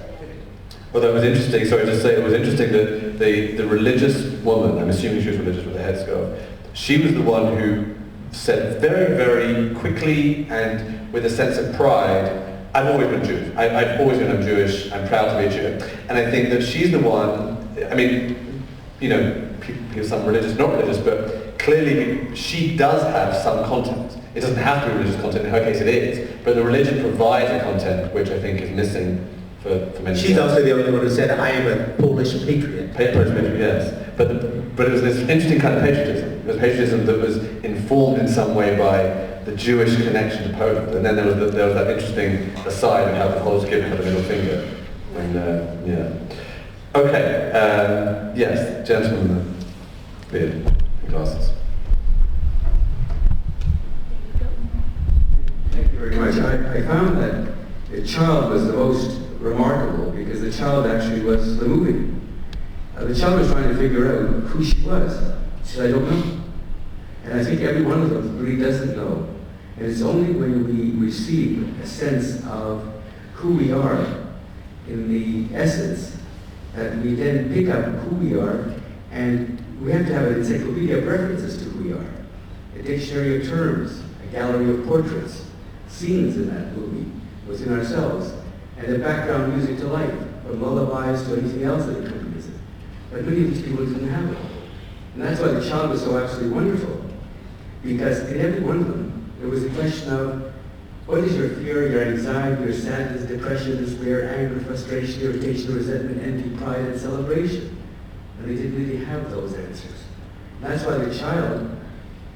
Well, that was interesting. Sorry to say, it was interesting that the religious woman, I'm assuming she was religious with a headscarf, she was the one who said very, very quickly and with a sense of pride, I've always been Jewish. I've always been Jewish. I'm proud to be a Jew. And I think that she's the one, I mean, people, some religious, not religious, but clearly she does have some content. It doesn't have to be religious content, in her case it is, but the religion provides a content which I think is missing for many She's also the only one who said, I am a Polish patriot. Polish patriot, yes. But it was this interesting kind of patriotism. It was patriotism that was informed in some way by the Jewish connection to Poland. And then there was that interesting aside of how the Polish give her the middle finger. And, yeah. Okay, yes, gentleman with the beard and glasses. Thank you very much. I found that the child was the most remarkable because the child actually was the movie. The child was trying to figure out who she was. She said, I don't know. And I think every one of them really doesn't know. And it's only when we receive a sense of who we are in the essence that we then pick up who we are, and we have to have an encyclopedia of references to who we are. A dictionary of terms, a gallery of portraits, scenes in that movie within ourselves, and the background music to life, from lullabies to anything else that accompanies it. But many of these people didn't have it. And that's why the child was so absolutely wonderful. Because in every one of them, there was a question of, what is your fear, your anxiety, your sadness, depression, despair, anger, frustration, irritation, resentment, envy, pride, and celebration? And they didn't really have those answers. That's why the child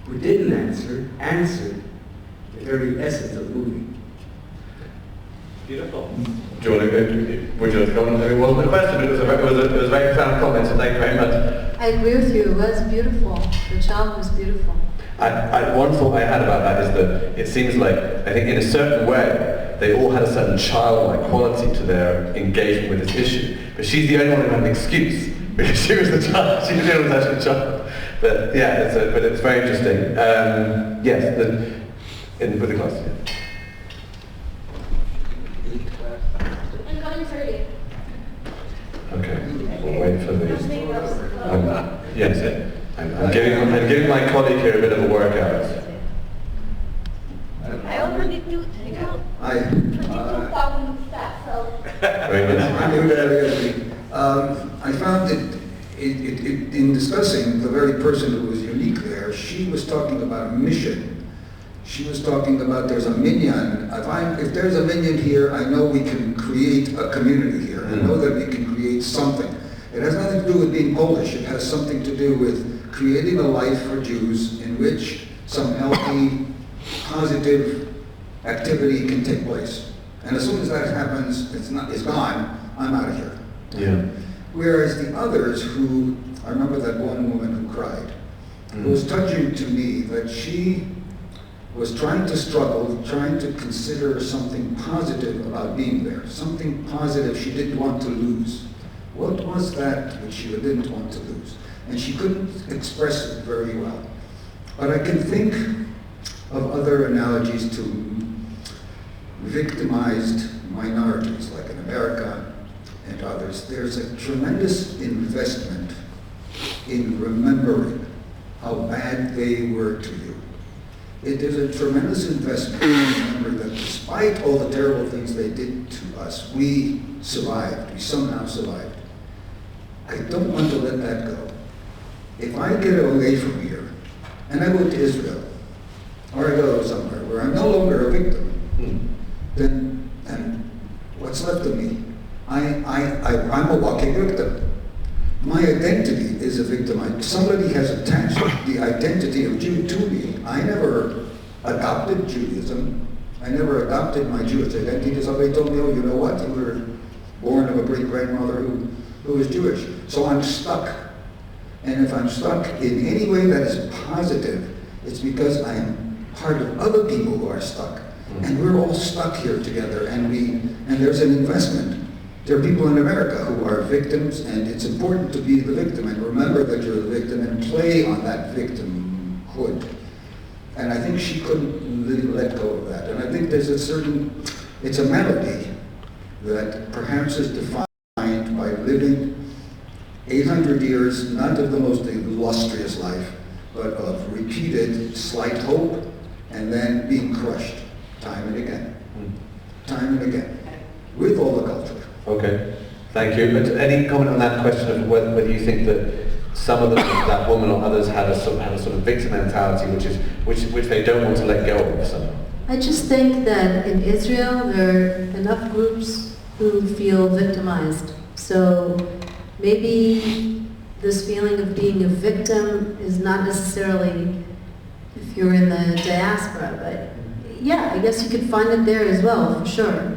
who didn't answer, answered the very essence of the movie. Beautiful. Do you want to go? Would you like to comment? It wasn't a question, it was a very profound comment, so thank you very much. I agree with you. It was beautiful. The child was beautiful. One thought I had about that is that it seems like, I think in a certain way, they all had a certain childlike quality to their engagement with this issue. But she's the only one who had an excuse, because she was the child. She was actually the child. But yeah, it's very interesting. Yes, with the class. Yeah. I'm coming for you. Okay, we'll wait for the. Yes, I'm giving my colleague here a bit of a workout. I already do. Hi. 22,000 steps, so. Very good. I found that in discussing the very person who was unique there, she was talking about a mission. She was talking about there's a minyan. If there's a minyan here, I know we can create a community here. I know that we can create something. It has nothing to do with being Polish. It has something to do with creating a life for Jews in which some healthy, positive activity can take place. And as soon as that happens, it's gone, I'm out of here. Yeah. Whereas the others who, I remember that one woman who cried. It was touching to me that she was trying to struggle, trying to consider something positive about being there, something positive she didn't want to lose. What was that which she didn't want to lose? And she couldn't express it very well. But I can think of other analogies to victimized minorities, like in America and others. There's a tremendous investment in remembering how bad they were to you. It is a tremendous investment to remember that despite all the terrible things they did to us, we survived. We somehow survived. I don't want to let that go. If I get away from here, and I go to Israel, or I go somewhere where I'm no longer a victim, then and what's left of me? I'm a walking victim. My identity is a victim. Somebody has attached the identity of Jew to me. I never adopted Judaism. I never adopted my Jewish identity. Somebody told me, oh, you know what? You were born of a great-grandmother who was Jewish. So I'm stuck. And if I'm stuck in any way that is positive, it's because I am part of other people who are stuck. And we're all stuck here together, and there's an investment. There are people in America who are victims, and it's important to be the victim and remember that you're the victim and play on that victimhood. And I think she couldn't really let go of that. And I think there's it's a melody that perhaps is defined by living 800 years, not of the most illustrious life, but of repeated slight hope and then being crushed time and again, with all the culture. Okay, thank you. But any comment on that question of whether you think that some of them, that woman or others, had a sort of victim mentality, which they don't want to let go of somehow? I just think that in Israel there are enough groups who feel victimized. So maybe this feeling of being a victim is not necessarily if you're in the diaspora, but yeah, I guess you could find it there as well, for sure.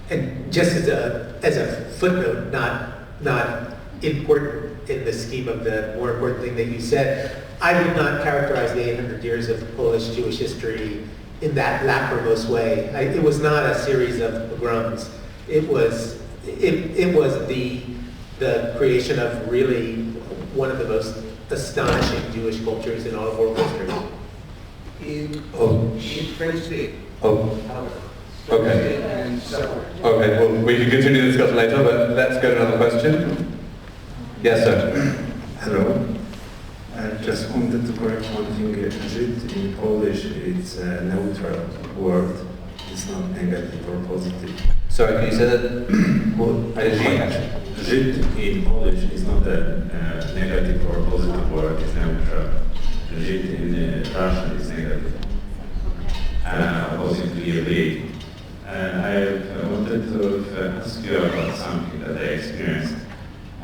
And just as a footnote, not important in the scheme of the more important thing that you said, I would not characterize the 800 years of Polish Jewish history in that lachrymose way. It was not a series of pogroms. It was the creation of really one of the most astonishing Jewish cultures in all of world history. In French, Okay. Okay, well, we can continue the discussion later, but let's go to another question. Yes, sir. Hello. I just wanted to correct one thing. Żyd in Polish, it's a neutral word. It's not negative or positive. Sorry, can you say that? Well, I didn't quite catch it. Żyd in Polish is not a negative or positive word, it's neutral. Żyd in Russian is negative. Opposing to Yevgeny. I wanted to ask you about something that I experienced.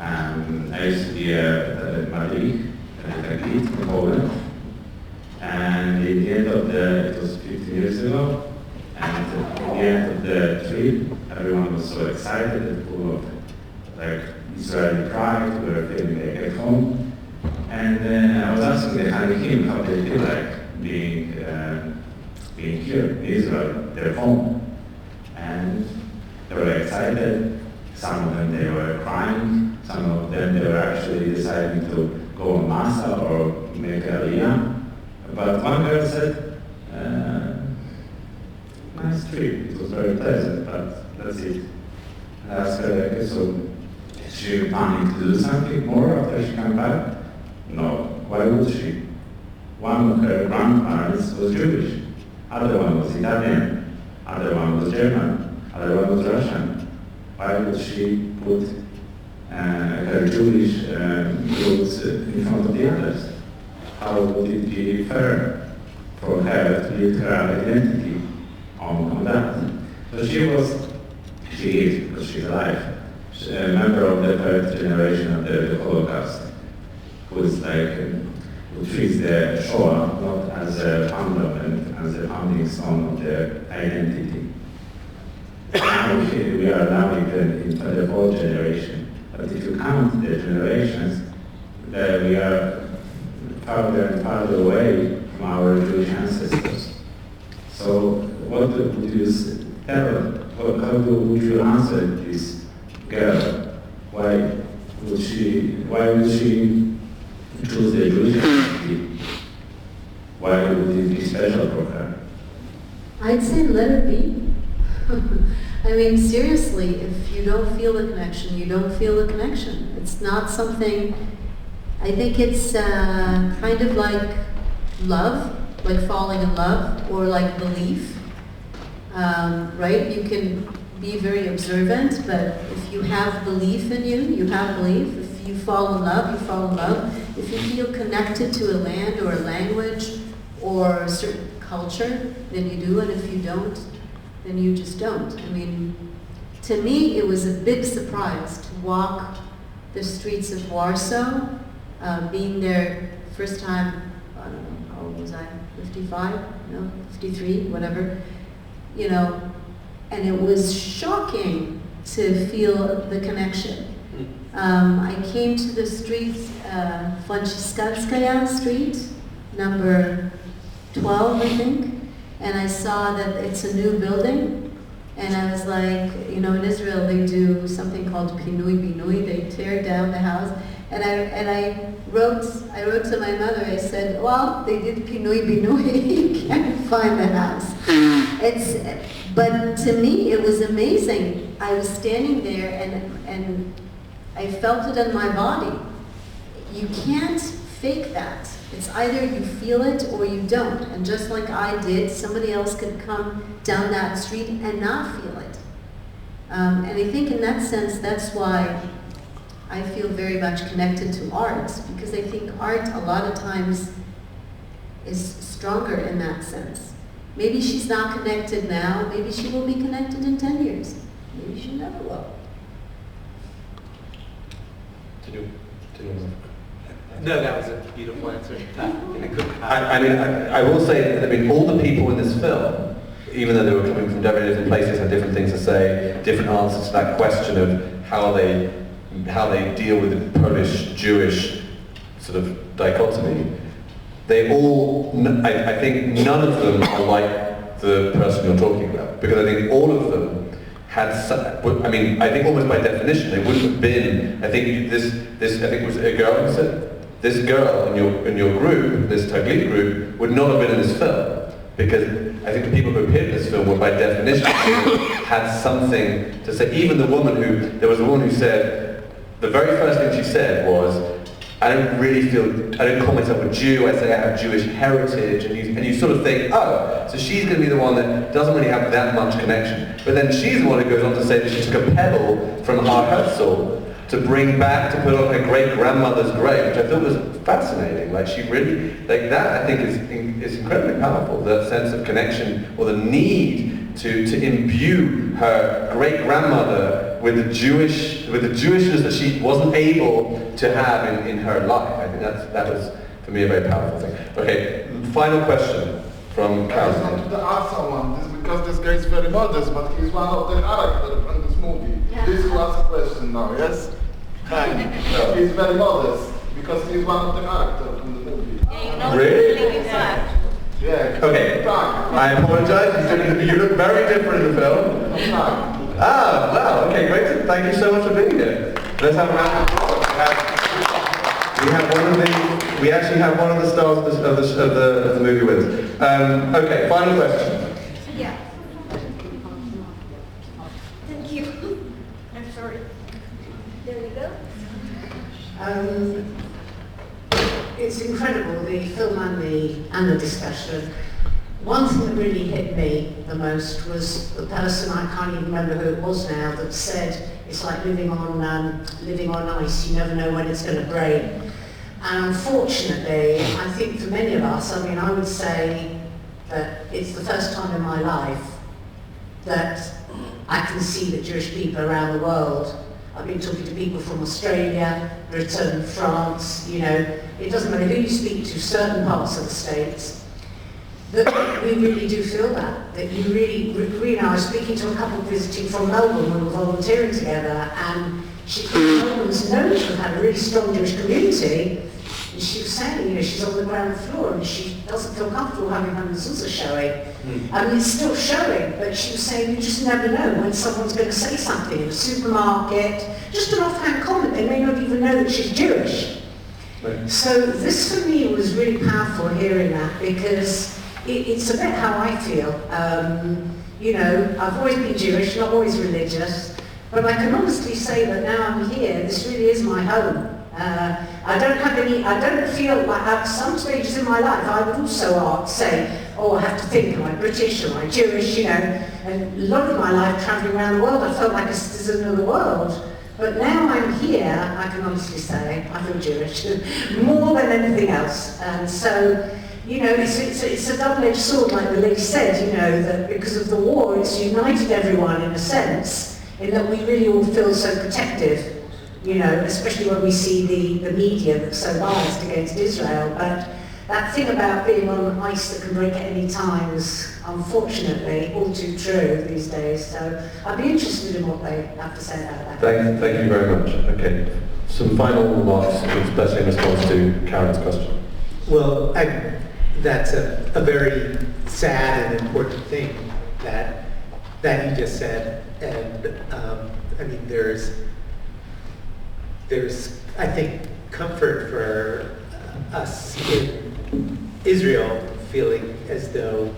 I used to be a Madrid, a kid in Poland. And at the end of it was 15 years ago, and at the end of the trip, everyone was so excited and full of like Israeli pride. We were feeling like at home. And then I was asking the Hanikim how they feel like being here in Israel, their home. And they were excited. Some of them they were crying. Some of them they were actually deciding to go on Masa or make Aliyah. But one girl said, nice trip, it was very pleasant, but that's it. I asked her, okay, so is she planning to do something more after she came back? No, why would she? One of her grandparents was Jewish, other one was Italian, other one was German, other one was Russian. Why would she put her Jewish roots in front of the others? How would it be fair for her to build her identity on that? So she is, because she's alive, she's a member of the third generation of the Holocaust, who treats the Shoah not as a fundament, as a founding stone of their identity. We are now in the fourth generation, but if you count the generations, we are farther and farther away from our Jewish ancestors. So what would you tell, would you answer this girl? Why would she choose the Jewish identity? Why would it be special for her? I'd say let her be. I mean, seriously, if you don't feel the connection, you don't feel the connection. It's not something. I think it's kind of like love, like falling in love, or like belief, right? You can be very observant, but if you have belief in you, you have belief. If you fall in love, you fall in love. If you feel connected to a land or a language or a certain culture, then you do, and if you don't, then you just don't. I mean, to me, it was a big surprise to walk the streets of Warsaw. Being there first time, I don't know, how old was I? 55? No, 53, whatever. You know, and it was shocking to feel the connection. I came to the street, Franciszkanskaya Street, number 12, I think, and I saw that it's a new building. And I was like, you know, in Israel they do something called pinui binui. They tear down the house. And I wrote to my mother. I said, well, they did pinui binui. You can't find the house. But to me, it was amazing. I was standing there, and I felt it in my body. You can't fake that. It's either you feel it or you don't. And just like I did, somebody else could come down that street and not feel it. And I think in that sense, that's why I feel very much connected to art, because I think art a lot of times is stronger in that sense. Maybe she's not connected now, maybe she will be connected in 10 years. Maybe she never will. No, that was a beautiful answer. I will say that, I mean, all the people in this film, even though they were coming from very different places, had different things to say, different answers to that question of how they deal with the Polish-Jewish sort of dichotomy. They all, I think none of them are like the person you're talking about, because I think all of them had, I think almost by definition, they wouldn't have been, I think I think it was a girl who said, this girl in your group, this Taglit group, would not have been in this film, because I think the people who appeared in this film were by definition had something to say. Even there was a woman who said, the very first thing she said was, I don't call myself a Jew, I say I have Jewish heritage, and you sort of think, oh, so she's going to be the one that doesn't really have that much connection. But then she's the one who goes on to say that she took a pebble from Har Herzl to bring back, to put on her great-grandmother's grave, which I thought was fascinating. Like, she really, like that I think is incredibly powerful, that sense of connection, or the need to imbue her great-grandmother with the Jewishness that she wasn't able to have in her life. I think that was, for me, a very powerful thing. Okay, final question from I Carol. just wanted to ask someone, this because this guy is very modest, but he's one of the characters from this movie. This was a question now, yes? Fine. He's very modest because he's one of the characters from the movie. Really? Yeah. Okay, I apologize. You look very different in the film. Ah, wow, okay, great. Thank you so much for being here. Let's have a round of applause. We actually have one of the stars of the movie with us. Okay, final question. Yeah. Thank you. I'm sorry. There we go. It's incredible, the film and the discussion. One thing that really hit me the most was the person, I can't even remember who it was now, that said it's like living on ice, you never know when it's going to break. And unfortunately, I think for many of us, I mean, I would say that it's the first time in my life that I can see that Jewish people around the world. I've been talking to people from Australia, Britain, France, you know, it doesn't matter who you speak to, certain parts of the States, that we really do feel that you really, I was speaking to a couple visiting from Melbourne, we were volunteering together, and Melbourne's known to have had a really strong Jewish community, and she was saying, you know, she's on the ground floor and she doesn't feel comfortable having her mezuzah showing. I mean, it's still showing, but she was saying you just never know when someone's going to say something in a supermarket, just an offhand comment, they may not even know that she's Jewish. Right. So this for me was really powerful hearing that, because it's a bit how I feel. You know, I've always been Jewish, not always religious, but I can honestly say that now I'm here, this really is my home. I don't feel like at some stages in my life I would also say, oh, I have to think, am I British, am I Jewish, you know, and a lot of my life travelling around the world I felt like a citizen of the world. But now I'm here, I can honestly say, I feel Jewish, more than anything else. And so, you know, it's a double-edged sword, like the lady said, you know, that because of the war, it's united everyone in a sense, in that we really all feel so protective, you know, especially when we see the media that's so biased against Israel. But that thing about being on ice that can break at any time is, unfortunately, all too true these days. So I'd be interested in what they have to say about that. Thank you very much. Okay, some final remarks, especially in response to Karen's question. Well, that's a very sad and important thing that you just said. And I mean, there's I think comfort for us in Israel feeling as though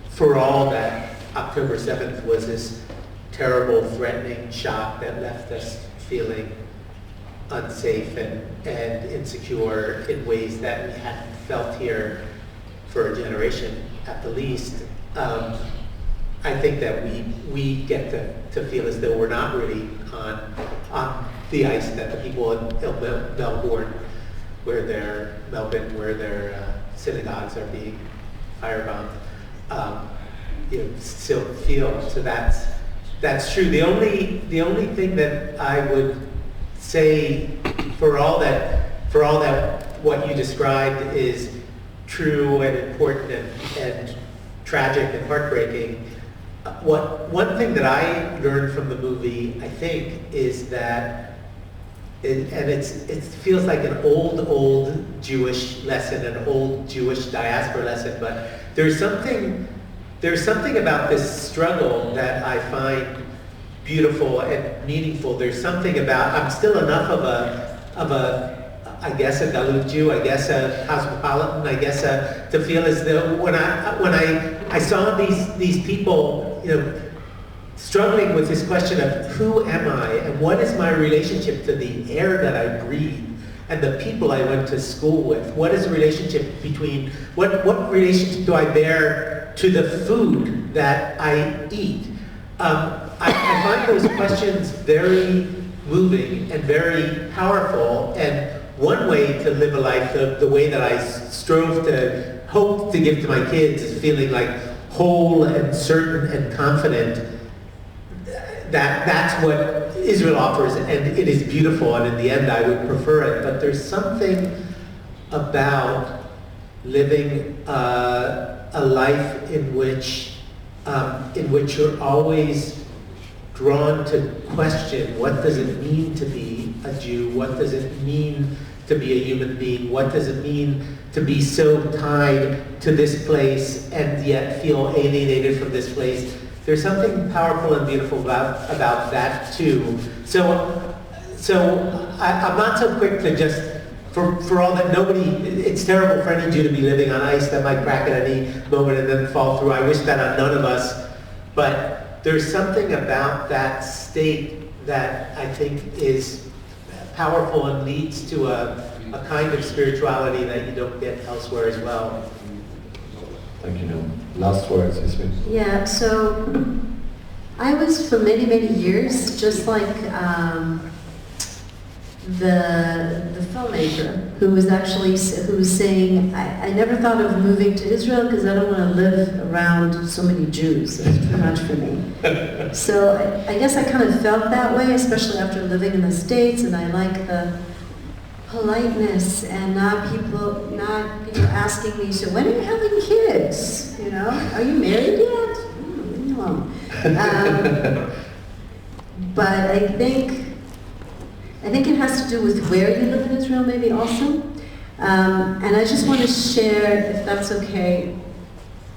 for all that October 7th was this terrible, threatening shock that left us feeling unsafe and insecure in ways that we hadn't felt here for a generation at the least. I think that we get to feel as though we're not really on the ice that the people in Melbourne, where their synagogues are being firebombed, you know, still feel. So that's true. The only thing that I would say for all that what you described is true and important and tragic and heartbreaking. One thing that I learned from the movie, I think, is that, it feels like an old Jewish lesson, an old Jewish diaspora lesson, but there's something about this struggle that I find beautiful and meaningful. There's something about, I'm still enough of a I guess a Galut Jew, I guess a cosmopolitan, I guess to feel as though when I saw these people, you know, struggling with this question of who am I and what is my relationship to the air that I breathe and the people I went to school with? What is the relationship between, what relationship do I bear to the food that I eat? I find those questions very moving and very powerful, and one way to live a life, the way that I strove to hope to give to my kids, is feeling like whole and certain and confident, that's what Israel offers, and it is beautiful, and in the end I would prefer it. But there's something about living a life in which you're always drawn to question, what does it mean to be a Jew? What does it mean to be a human being? What does it mean to be so tied to this place and yet feel alienated from this place? There's something powerful and beautiful about that too. So I'm not so quick to just, for all that it's terrible for any Jew to be living on ice that might crack at any moment and then fall through. I wish that on none of us. But there's something about that state that I think is powerful and leads to a kind of spirituality that you don't get elsewhere as well. Thank you, Neil. Last words, Iseael. Yeah, so I was for many, many years just like the filmmaker who was saying, I never thought of moving to Israel because I don't want to live around so many Jews. It's too much for me. So I guess I kind of felt that way, especially after living in the States, and I like the politeness and not people asking me, so when are you having kids? You know, are you married yet? Leave me alone. But I think it has to do with where you live in Israel, maybe also. And I just want to share, if that's okay,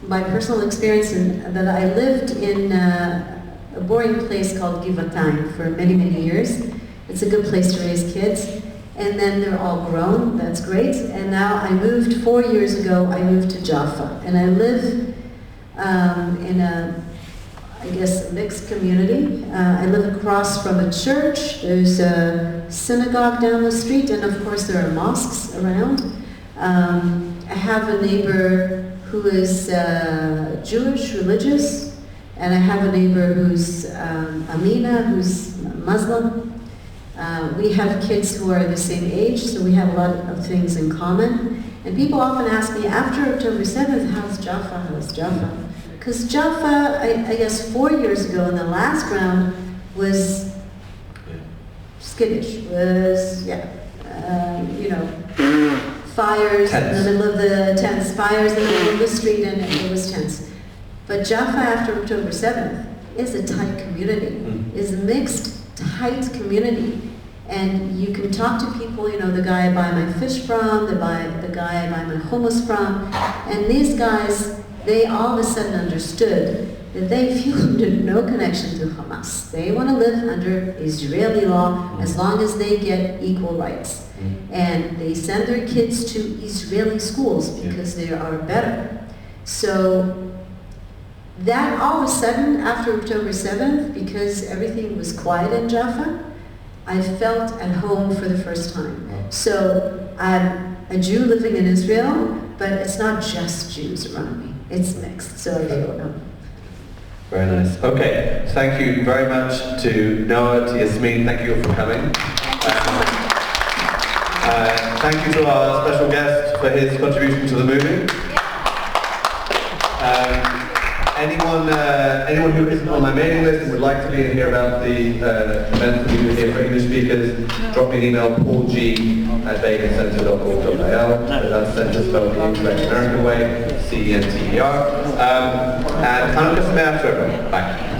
my personal experience that I lived in a boring place called Givatayim for many, many years. It's a good place to raise kids. And then they're all grown, that's great. And now I moved, 4 years ago, I moved to Jaffa. And I live in a mixed community. I live across from a church. There's a synagogue down the street, and of course there are mosques around. I have a neighbor who is Jewish, religious, and I have a neighbor who's Amina, who's Muslim. We have kids who are the same age, so we have a lot of things in common. And people often ask me, after October 7th, how's Jaffa? Because Jaffa, I guess 4 years ago in the last round, was skittish, fires in the middle of the tents, fires in the middle of the street, and it was tense. But Jaffa after October 7th is a tight community, is a mixed, tight community. And you can talk to people, the guy I buy my fish from, the guy I buy my hummus from, and these guys, they all of a sudden understood that they feel under no connection to Hamas. They want to live under Israeli law as long as they get equal rights. And they send their kids to Israeli schools because they are better. So that all of a sudden, after October 7th, because everything was quiet in Jaffa, I felt at home for the first time. So I'm a Jew living in Israel, but it's not just Jews around me. It's mixed, so I feel at home. Very nice. Okay, thank you very much to Noah, to Yasmin. Thank you all for coming. Thank you to our special guest for his contribution to the movie. Anyone who isn't on my mailing list and would like to be in here about the events that we do here for English speakers, drop me an email, paulg@baconcenter.org.il. That's center spelled the correct American way, CENTER. And Hanukkah Sameach to everyone. Bye.